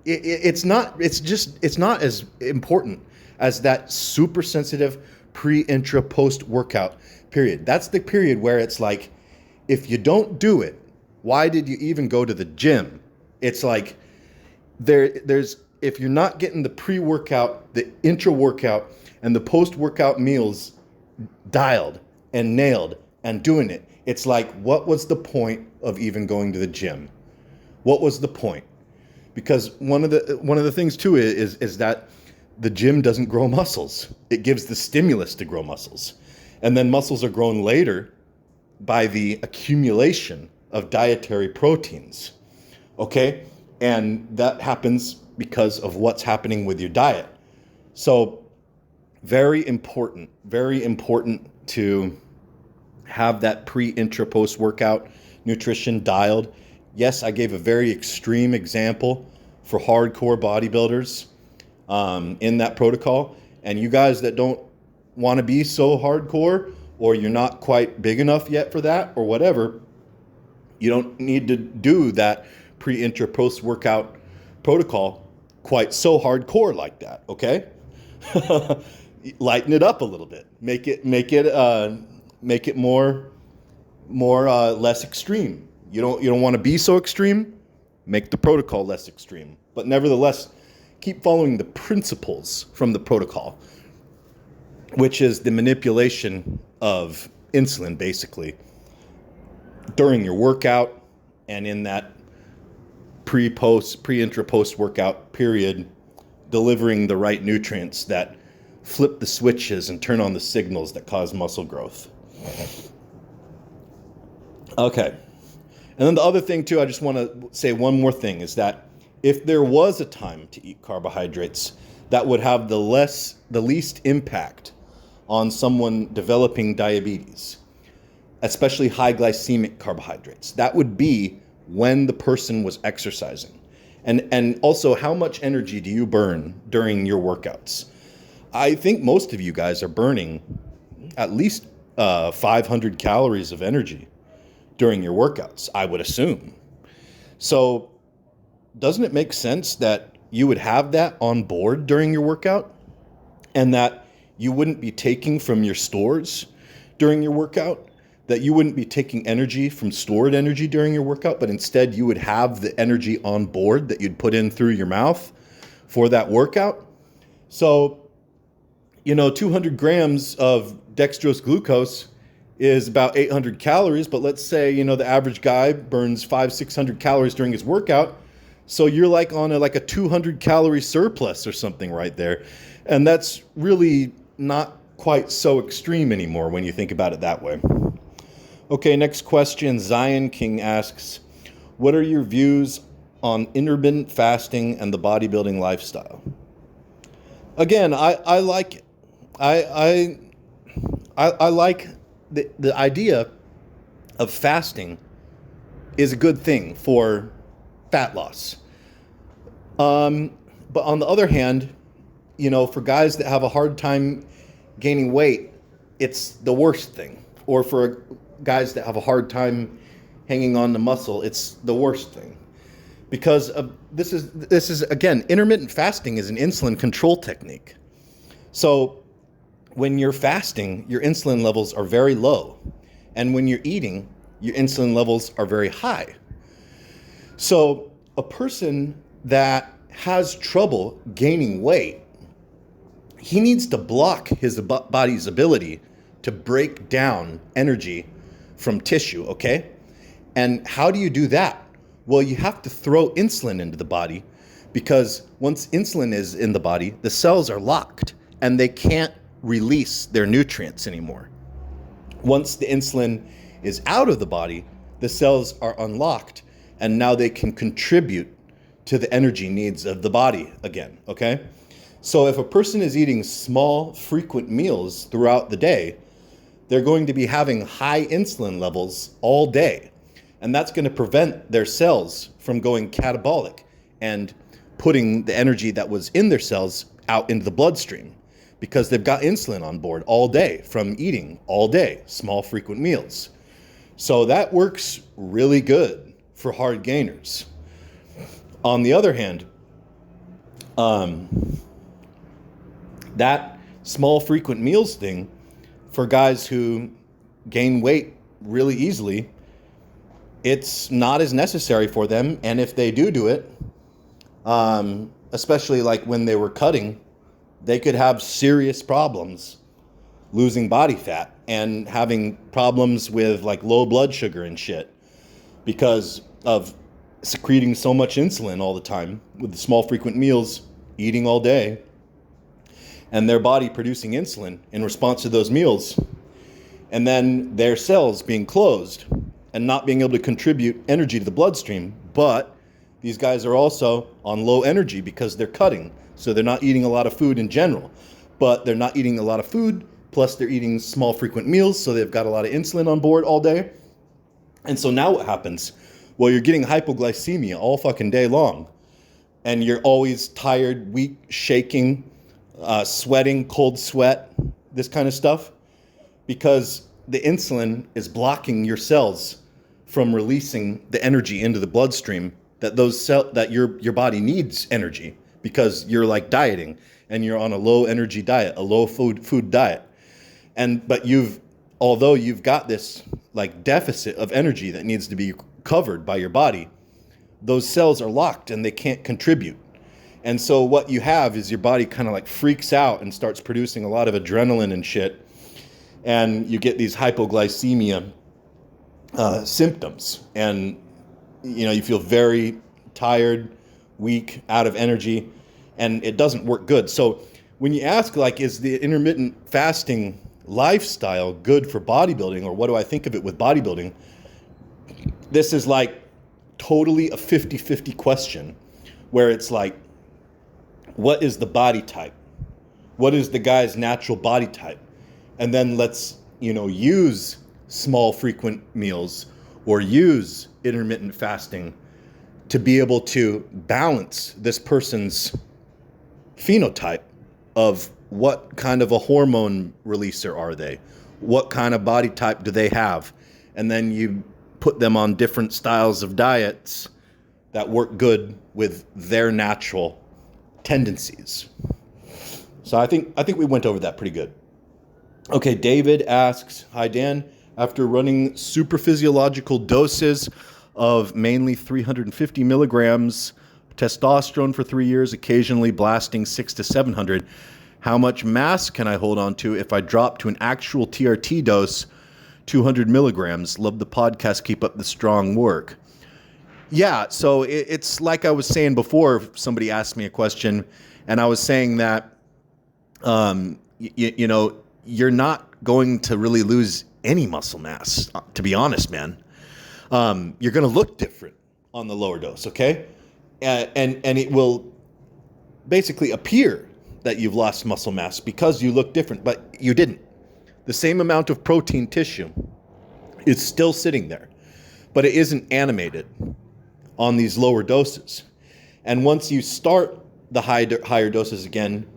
it's not as important as that super sensitive pre, intra, post workout period. That's the period where it's like, if you don't do it, why did you even go to the gym? It's like if you're not getting the pre-workout, the intra-workout, and the post-workout meals dialed and nailed and doing it, it's like, what was the point of even going to the gym? What was the point? Because one of the things too is that the gym doesn't grow muscles. It gives the stimulus to grow muscles. And then muscles are grown later by the accumulation of dietary proteins. Okay? And that happens because of what's happening with your diet. So very important to have that pre, intra, post workout nutrition dialed. Yes, I gave a very extreme example for hardcore bodybuilders in that protocol. And you guys that don't want to be so hardcore, or you're not quite big enough yet for that, or whatever, you don't need to do that pre, intra, post workout protocol quite so hardcore like that. Okay. Lighten it up a little bit. Make it more less extreme. You don't want to be so extreme. Make the protocol less extreme, but nevertheless, keep following the principles from the protocol, which is the manipulation of insulin, basically, during your workout and in that pre, intra, post workout period, delivering the right nutrients that flip the switches and turn on the signals that cause muscle growth. Okay. And then the other thing too, I just want to say one more thing, is that if there was a time to eat carbohydrates that would have the least impact on someone developing diabetes, especially high glycemic carbohydrates, that would be when the person was exercising. And also, how much energy do you burn during your workouts? I think most of you guys are burning at least 500 calories of energy during your workouts, I would assume. So doesn't it make sense that you would have that on board during your workout, and that you wouldn't be taking from your stores during your workout, that you wouldn't be taking energy from stored energy during your workout, but instead you would have the energy on board that you'd put in through your mouth for that workout? So, 200 grams of dextrose glucose is about 800 calories, but let's say, the average guy burns 500-600 calories during his workout. So you're like on a 200 calorie surplus or something right there. And that's really not quite so extreme anymore when you think about it that way. Okay, next question. Zion King asks, what are your views on intermittent fasting and the bodybuilding lifestyle? Again, I like it. I like the idea of fasting is a good thing for fat loss. But on the other hand, for guys that have a hard time gaining weight, it's the worst thing. Or for guys that have a hard time hanging on to muscle, it's the worst thing. Because this is again, intermittent fasting is an insulin control technique. So when you're fasting, your insulin levels are very low. And when you're eating, your insulin levels are very high. So a person that has trouble gaining weight, he needs to block his body's ability to break down energy from tissue, okay? And how do you do that? Well, you have to throw insulin into the body, because once insulin is in the body, the cells are locked and they can't release their nutrients anymore. Once the insulin is out of the body, the cells are unlocked, and now they can contribute to the energy needs of the body again, okay? So if a person is eating small, frequent meals throughout the day, they're going to be having high insulin levels all day. And that's going to prevent their cells from going catabolic and putting the energy that was in their cells out into the bloodstream, because they've got insulin on board all day from eating all day, small, frequent meals. So that works really good for hard gainers. On the other hand, that small, frequent meals thing for guys who gain weight really easily, it's not as necessary for them. And if they do it, especially like when they were cutting, they could have serious problems losing body fat and having problems with like low blood sugar and shit because of secreting so much insulin all the time with the small frequent meals, eating all day, and their body producing insulin in response to those meals, and then their cells being closed and not being able to contribute energy to the bloodstream. But these guys are also on low energy because they're cutting, so they're not eating a lot of food in general, but they're not eating a lot of food plus they're eating small frequent meals, so they've got a lot of insulin on board all day. And so now what happens? Well, you're getting hypoglycemia all fucking day long, and you're always tired, weak, shaking, sweating, cold sweat, this kind of stuff, because the insulin is blocking your cells from releasing the energy into the bloodstream that your body needs energy, because you're like dieting and you're on a low energy diet, a low food diet. But although you've got this like deficit of energy that needs to be covered by your body, those cells are locked and they can't contribute. And so what you have is your body kind of like freaks out and starts producing a lot of adrenaline and shit. And you get these hypoglycemia symptoms. And, you feel very tired, weak, out of energy, and it doesn't work good. So when you ask, like, is the intermittent fasting lifestyle good for bodybuilding, or what do I think of it with bodybuilding? This is like totally a 50-50 question, where it's like, what is the body type? What is the guy's natural body type? And then let's, use small frequent meals or use intermittent fasting to be able to balance this person's phenotype of what kind of a hormone releaser are they? What kind of body type do they have? And then you put them on different styles of diets that work good with their natural tendencies. So I think we went over that pretty good. Okay, David asks, hi Dan, after running super physiological doses of mainly 350 milligrams testosterone for 3 years, occasionally blasting 600 to 700, how much mass can I hold on to if I drop to an actual TRT dose, 200 milligrams? Love the podcast. Keep up the strong work. Yeah, so it's like I was saying before, somebody asked me a question, and I was saying that, you're not going to really lose any muscle mass, to be honest, man. You're going to look different on the lower dose, okay? And it will basically appear that you've lost muscle mass because you look different, but you didn't. The same amount of protein tissue is still sitting there, but it isn't animated on these lower doses. And once you start the higher doses again,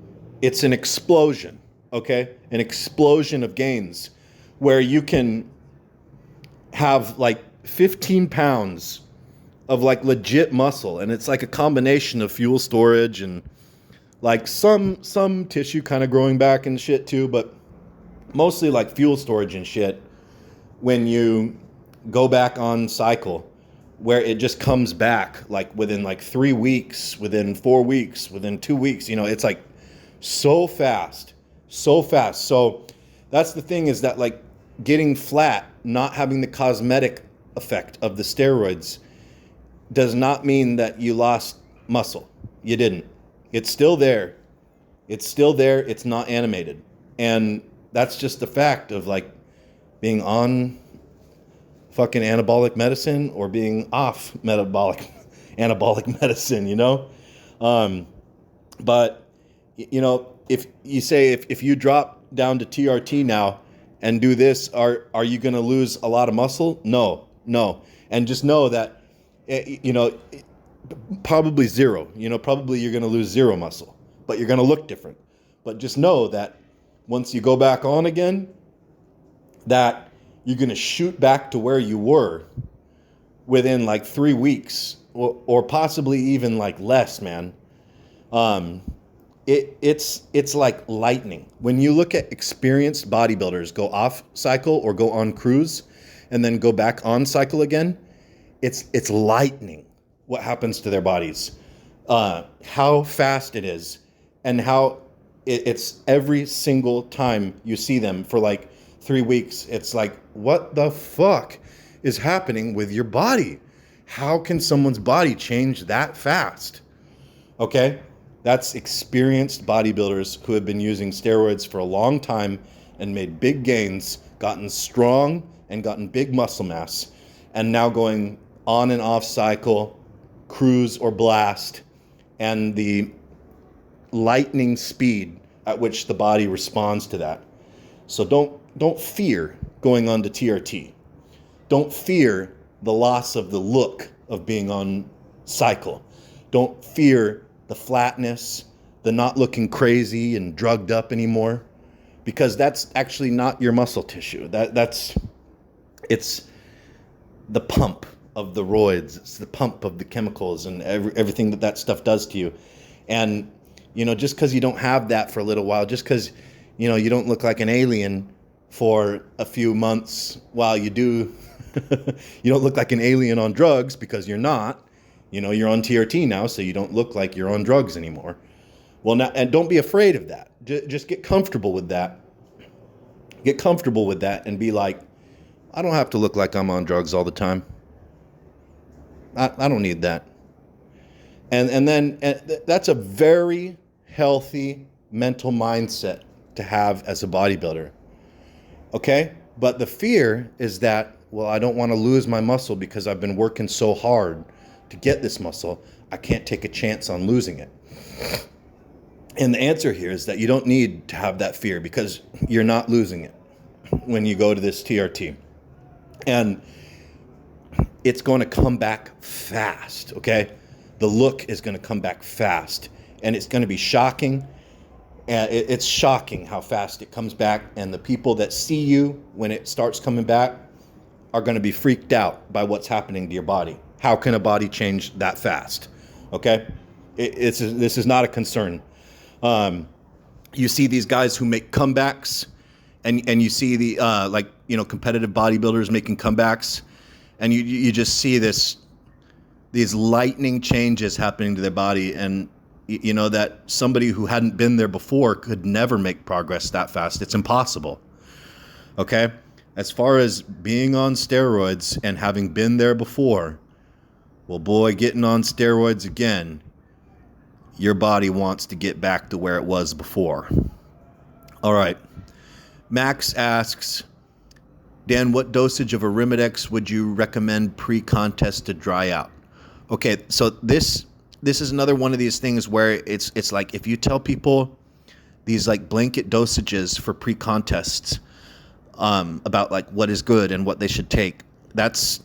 it's an explosion, okay? An explosion of gains where you can have like 15 pounds of like legit muscle, and it's like a combination of fuel storage and like some tissue kind of growing back and shit too, but mostly like fuel storage and shit when you go back on cycle, where it just comes back like within like 3 weeks, within 4 weeks, within 2 weeks. It's like so fast. So that's the thing, is that like getting flat, not having the cosmetic effect of the steroids, does not mean that you lost muscle. You didn't. It's still there. It's not animated. And that's just the fact of like being on fucking anabolic medicine or being off anabolic medicine, But, if you say, if you drop down to TRT now and do this, are you going to lose a lot of muscle? No. And just know that, probably zero, probably you're going to lose zero muscle, but you're going to look different. But just know that once you go back on again, that you're going to shoot back to where you were within like 3 weeks or possibly even like less, man. It's like lightning. When you look at experienced bodybuilders go off cycle or go on cruise and then go back on cycle again, it's lightning what happens to their bodies. How fast it is, and how it's every single time you see them for like 3 weeks, it's like, what the fuck is happening with your body? How can someone's body change that fast? Okay? That's experienced bodybuilders who have been using steroids for a long time and made big gains, gotten strong and gotten big muscle mass, and now going on and off cycle, cruise or blast, and the lightning speed at which the body responds to that. So don't fear going on to TRT. Don't fear the loss of the look of being on cycle. Don't fear the flatness, the not looking crazy and drugged up anymore, because that's actually not your muscle tissue. It's the pump of the roids. It's the pump of the chemicals and everything that stuff does to you. And, just because you don't have that for a little while, just because, you don't look like an alien for a few months while you do, you don't look like an alien on drugs, because you're not. You're on TRT now, so you don't look like you're on drugs anymore. Well, now, and don't be afraid of that. Just get comfortable with that. Get comfortable with that and be like, I don't have to look like I'm on drugs all the time. I don't need that. And then that's a very healthy mental mindset to have as a bodybuilder. Okay? But the fear is that, well, I don't want to lose my muscle because I've been working so hard to get this muscle. I can't take a chance on losing it. And the answer here is that you don't need to have that fear, because you're not losing it when you go to this TRT. And it's going to come back fast, okay? The look is going to come back fast, and it's going to be shocking. It's shocking how fast it comes back, and the people that see you when it starts coming back are going to be freaked out by what's happening to your body. How can a body change that fast? Okay? This is not a concern. You see these guys who make comebacks, and you see the competitive bodybuilders making comebacks, and you just see these lightning changes happening to their body, and that somebody who hadn't been there before could never make progress that fast. It's impossible. Okay? As far as being on steroids and having been there before, well, boy, getting on steroids again, your body wants to get back to where it was before. All right. Max asks, Dan, what dosage of Arimidex would you recommend pre-contest to dry out? Okay, so this is another one of these things where it's like, if you tell people these like blanket dosages for pre-contests about like what is good and what they should take, that's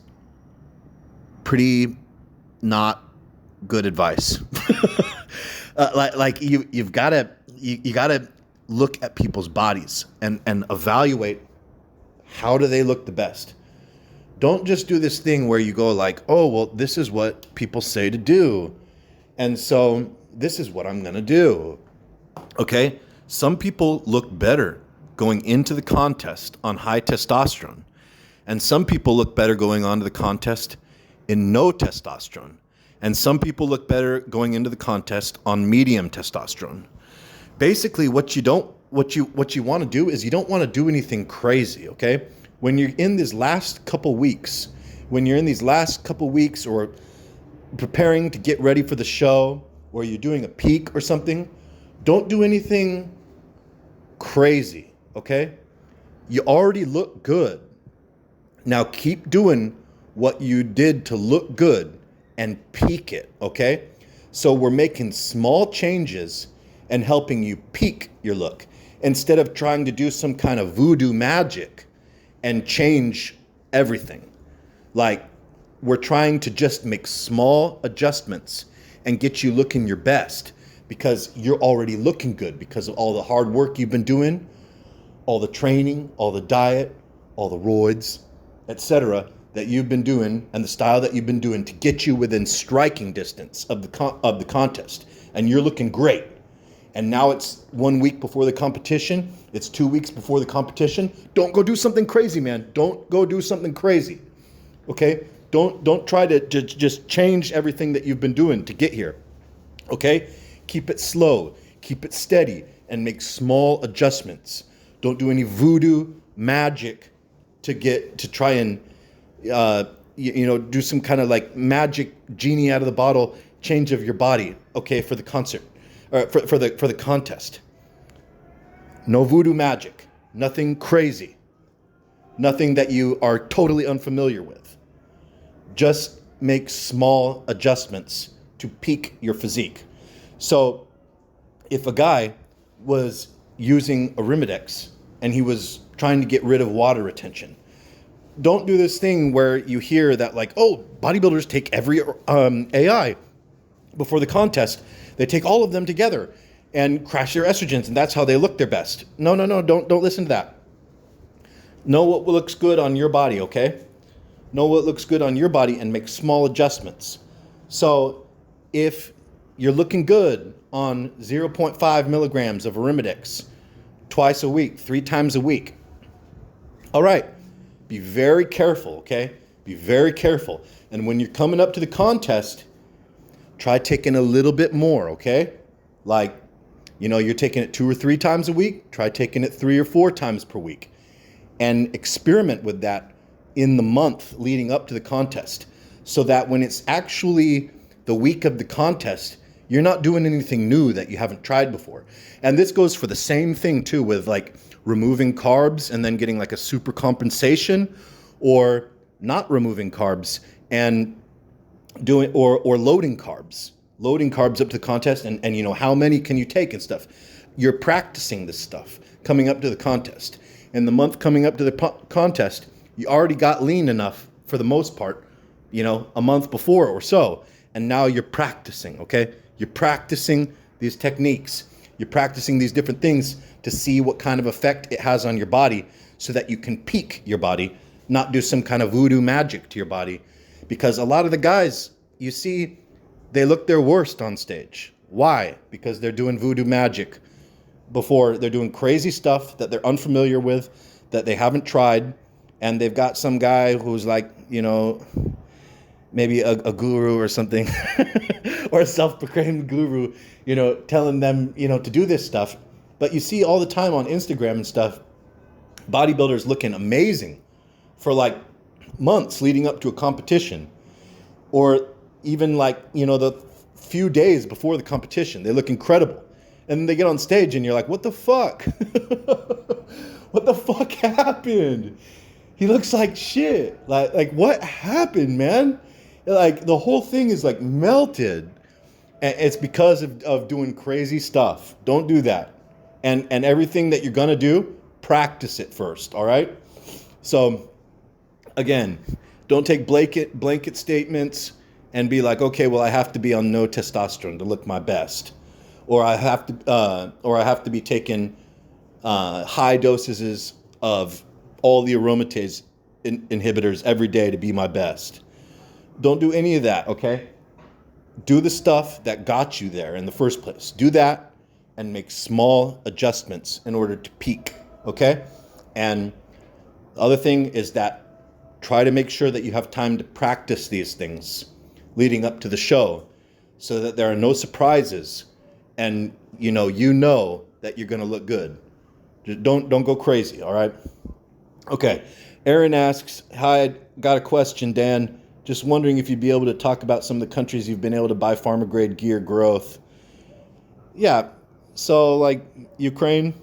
pretty not good advice. You've got to look at people's bodies and evaluate, how do they look the best. Don't just do this thing where you go like, oh, well, this is what people say to do, and so this is what I'm going to do. Okay? Some people look better going into the contest on high testosterone, and some people look better going on to the contest in no testosterone, and some people look better going into the contest on medium testosterone. Basically, what you want to do is you don't want to do anything crazy, okay? When you're in these last couple weeks, or preparing to get ready for the show, or you're doing a peak or something, don't do anything crazy, okay? You already look good. Now keep doing what you did to look good and peak it, okay? So we're making small changes and helping you peak your look, instead of trying to do some kind of voodoo magic and change everything. Like, we're trying to just make small adjustments and get you looking your best, because you're already looking good because of all the hard work you've been doing, all the training, all the diet, all the roids, etc. that you've been doing, and the style that you've been doing to get you within striking distance of the contest. And you're looking great. And now it's 1 week before the competition. It's 2 weeks before the competition. Don't go do something crazy, man. Don't go do something crazy. Okay? Don't try to just change everything that you've been doing to get here. Okay? Keep it slow. Keep it steady. And make small adjustments. Don't do any voodoo magic to try and do some kind of like magic genie out of the bottle change of your body. Okay, for the concert. Or for the contest. No voodoo magic. Nothing crazy. Nothing that you are totally unfamiliar with. Just make small adjustments to peak your physique. So if a guy was using Arimidex and he was trying to get rid of water retention. Don't do this thing where you hear that like, oh, bodybuilders take every AI before the contest. They take all of them together and crash their estrogens, and that's how they look their best. No, don't listen to that. Know what looks good on your body, okay? Know what looks good on your body and make small adjustments. So if you're looking good on 0.5 milligrams of Arimidex twice a week, 3 times a week, all right, be very careful, okay? Be very careful. And when you're coming up to the contest, try taking a little bit more, okay? Like, you're taking it 2 or 3 times a week, try taking it 3 or 4 times per week. And experiment with that in the month leading up to the contest, so that when it's actually the week of the contest, you're not doing anything new that you haven't tried before. And this goes for the same thing too, with like removing carbs and then getting like a super compensation, or not removing carbs and doing, or loading carbs up to the contest, and how many can you take and stuff. You're practicing this stuff coming up to the contest. In the month coming up to the contest, you already got lean enough for the most part, a month before or so. And now you're practicing, okay? You're practicing these techniques. You're practicing these different things to see what kind of effect it has on your body, so that you can peak your body, not do some kind of voodoo magic to your body. Because a lot of the guys, you see, they look their worst on stage. Why? Because they're doing voodoo magic before. They're doing crazy stuff that they're unfamiliar with, that they haven't tried. And they've got some guy who's like, maybe a guru or something, or a self-proclaimed guru, telling them, to do this stuff. But you see all the time on Instagram and stuff, bodybuilders looking amazing for like months leading up to a competition, or even like, the few days before the competition, they look incredible. And then they get on stage and you're like, what the fuck? What the fuck happened? He looks like shit. Like what happened, man? Like the whole thing is like melted. And it's because of doing crazy stuff. Don't do that. And everything that you're gonna do, practice it first, all right? So again, don't take blanket statements and be like, okay, well, I have to be on no testosterone to look my best, or I have to be taking high doses of all the aromatase inhibitors every day to be my best. Don't do any of that, okay? Do the stuff that got you there in the first place. Do that and make small adjustments in order to peak, okay? And the other thing is that try to make sure that you have time to practice these things leading up to the show, so that there are no surprises, and you know that you're going to look good. Just don't go crazy, all right? Okay. Aaron asks, hi, got a question, Dan. Just wondering if you'd be able to talk about some of the countries you've been able to buy pharma grade gear growth. Yeah. So like Ukraine,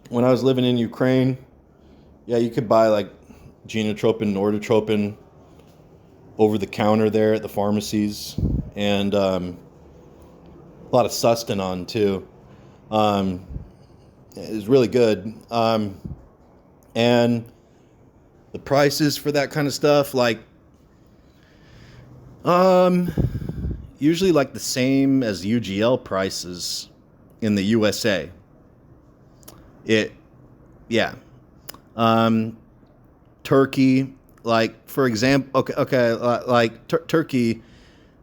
when I was living in Ukraine, yeah, you could buy like genotropin, norditropin over the counter there at the pharmacies, and a lot of sustanon too. It was really good. And the prices for that kind of stuff, like, usually like the same as UGL prices in the USA. Turkey, like, for example, Turkey,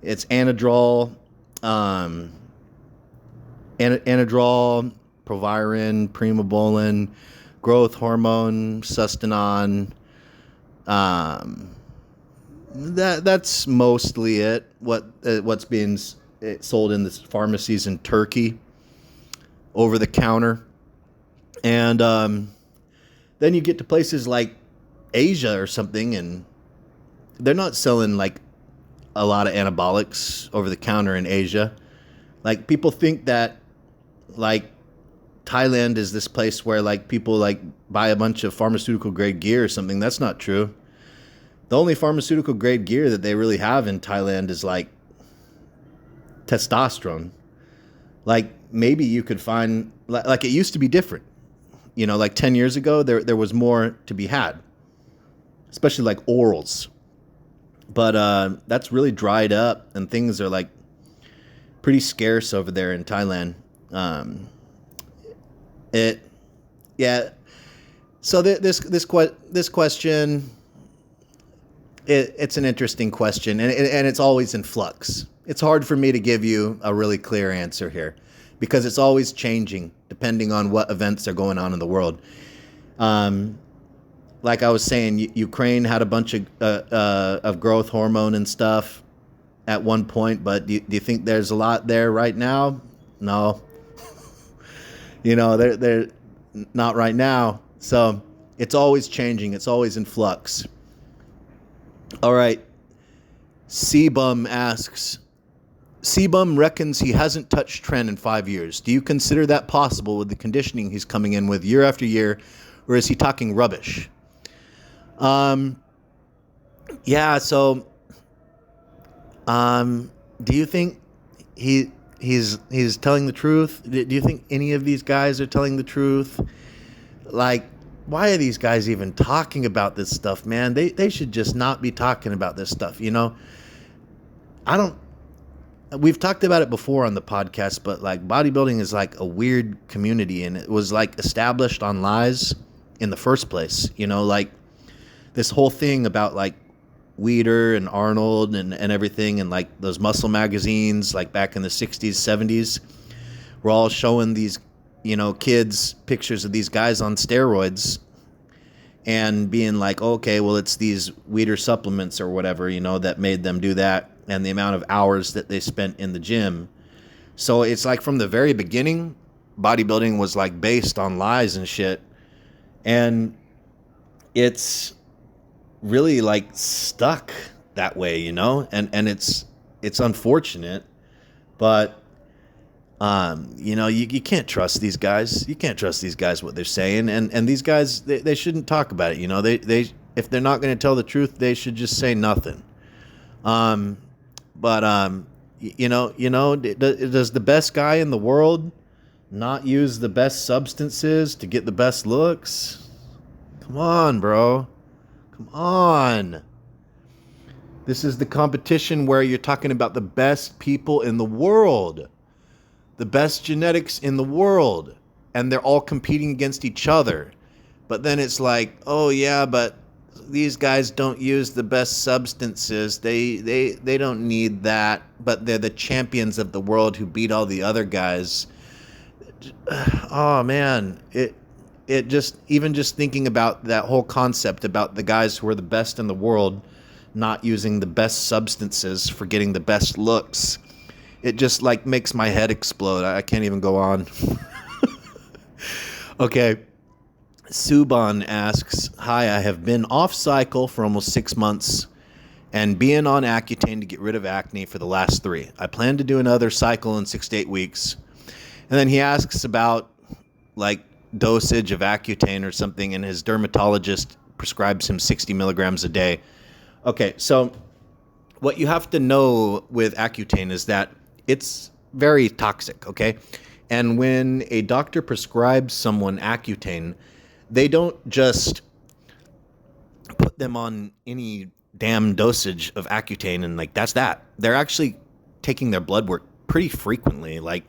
it's Anadrol, Anadrol, Proviron, Primobolan, growth hormone, sustanon. That's mostly it. What's being sold in the pharmacies in Turkey, over the counter, and then you get to places like Asia or something, and they're not selling like a lot of anabolics over the counter in Asia. Like, people think that like Thailand is this place where like people like buy a bunch of pharmaceutical grade gear or something. That's not true. The only pharmaceutical grade gear that they really have in Thailand is like testosterone. Like, maybe you could find, like it used to be different. like 10 years ago, there was more to be had, especially like orals. But that's really dried up, and things are like pretty scarce over there in Thailand. So this question, it's an interesting question, and it's always in flux. It's hard for me to give you a really clear answer here, because it's always changing depending on what events are going on in the world. Like I was saying, Ukraine had a bunch of growth hormone and stuff at one point, but do you think there's a lot there right now? No. They're not right now. So it's always changing. It's always in flux. All right. Cbum asks, Cbum reckons he hasn't touched Tren in 5 years. Do you consider that possible with the conditioning he's coming in with year after year, or is he talking rubbish? Yeah. So, do you think he's telling the truth? Do you think any of these guys are telling the truth? Like, why are these guys even talking about this stuff, man? They should just not be talking about this stuff. We've talked about it before on the podcast, but like bodybuilding is like a weird community, and it was like established on lies in the first place. Like this whole thing about like Weider and Arnold and everything, and like those muscle magazines, like back in the 60s, 70s, were all showing these, kids pictures of these guys on steroids and being like, okay, well, it's these Weider supplements or whatever, that made them do that, and the amount of hours that they spent in the gym. So it's like from the very beginning, bodybuilding was like based on lies and shit. And it's really like stuck that way, and it's unfortunate, but you can't trust these guys. You can't trust these guys, what they're saying, and these guys, they shouldn't talk about it. They if they're not going to tell the truth, they should just say nothing. Does the best guy in the world not use the best substances to get the best looks? Come on, bro. Come on. This is the competition where you're talking about the best people in the world, the best genetics in the world, and they're all competing against each other. But then it's like, oh yeah, but these guys don't use the best substances. They don't need that, but they're the champions of the world who beat all the other guys. Oh man, it just, even just thinking about that whole concept about the guys who are the best in the world not using the best substances for getting the best looks, it just like makes my head explode. I can't even go on. Okay. Subhan asks, hi, I have been off cycle for almost 6 months and being on Accutane to get rid of acne for the last 3. I plan to do another cycle in 6 to 8 weeks. And then he asks about like dosage of Accutane or something, and his dermatologist prescribes him 60 milligrams a day. Okay, so what you have to know with Accutane is that it's very toxic, okay? And when a doctor prescribes someone Accutane, they don't just put them on any damn dosage of Accutane and like that's that. They're actually taking their blood work pretty frequently. Like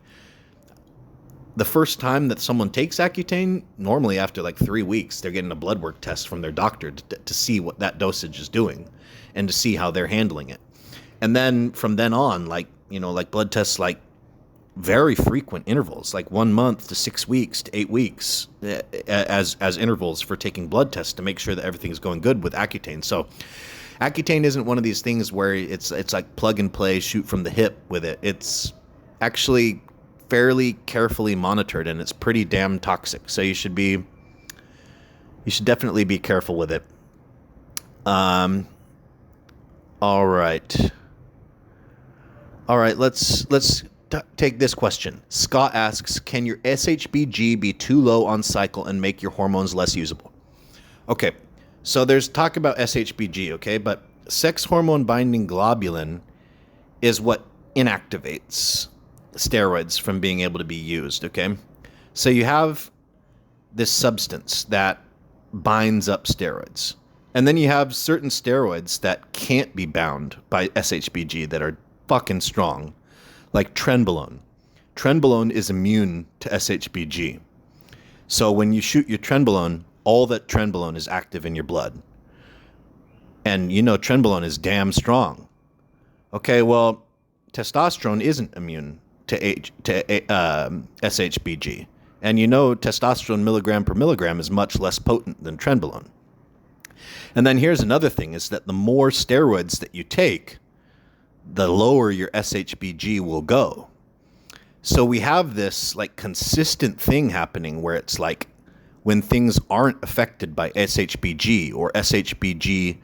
the first time that someone takes Accutane, normally after like 3 weeks, they're getting a blood work test from their doctor to see what that dosage is doing and to see how they're handling it. And then from then on, like blood tests, like very frequent intervals, like 1 month to 6 weeks to 8 weeks as intervals for taking blood tests to make sure that everything is going good with Accutane. So Accutane isn't one of these things where it's like plug and play, shoot from the hip with it. It's actually fairly carefully monitored, and it's pretty damn toxic. So you should definitely be careful with it. All right, let's take this question. Scott asks, can your SHBG be too low on cycle and make your hormones less usable? Okay, so there's talk about SHBG, okay, but sex hormone binding globulin is what inactivates steroids from being able to be used, okay? So you have this substance that binds up steroids. And then you have certain steroids that can't be bound by SHBG that are fucking strong, like Trenbolone. Trenbolone is immune to SHBG. So when you shoot your Trenbolone, all that Trenbolone is active in your blood. And you know Trenbolone is damn strong. Okay, well, testosterone isn't immune to SHBG. And you know testosterone milligram per milligram is much less potent than Trenbolone. And then here's another thing, is that the more steroids that you take, the lower your SHBG will go. So we have this like consistent thing happening where it's like when things aren't affected by SHBG or SHBG,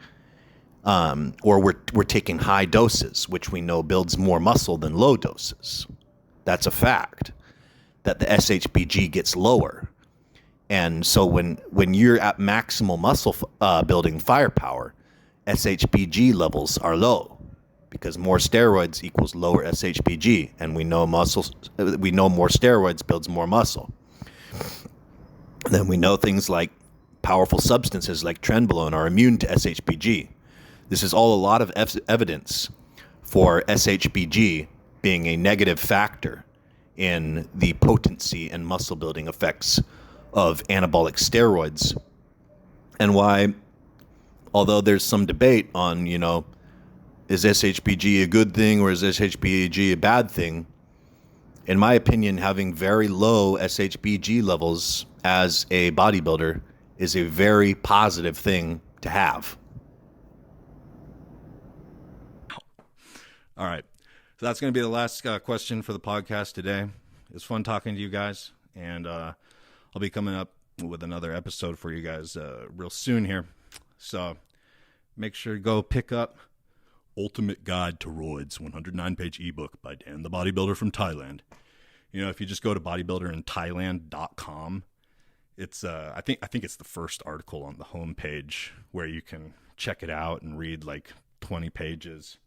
or we're taking high doses, which we know builds more muscle than low doses. That's a fact, that the SHBG gets lower. And so when you're at maximal muscle building firepower, SHBG levels are low because more steroids equals lower SHBG, and we know more steroids builds more muscle. Then we know things like powerful substances like Trenbolone are immune to SHBG. This is all a lot of evidence for SHBG being a negative factor in the potency and muscle building effects of anabolic steroids, and why, although there's some debate on, is SHBG a good thing or is SHBG a bad thing, in my opinion, having very low SHBG levels as a bodybuilder is a very positive thing to have. All right. So that's going to be the last question for the podcast today. It was fun talking to you guys, and I'll be coming up with another episode for you guys real soon here. So make sure to go pick up Ultimate Guide to ROIDS, 109-page ebook by Dan the Bodybuilder from Thailand. If you just go to bodybuilderinthailand.com, it's I think it's the first article on the homepage where you can check it out and read like 20 pages.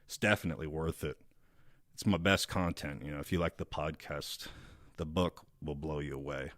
It's definitely worth it. It's my best content. If you like the podcast, the book will blow you away.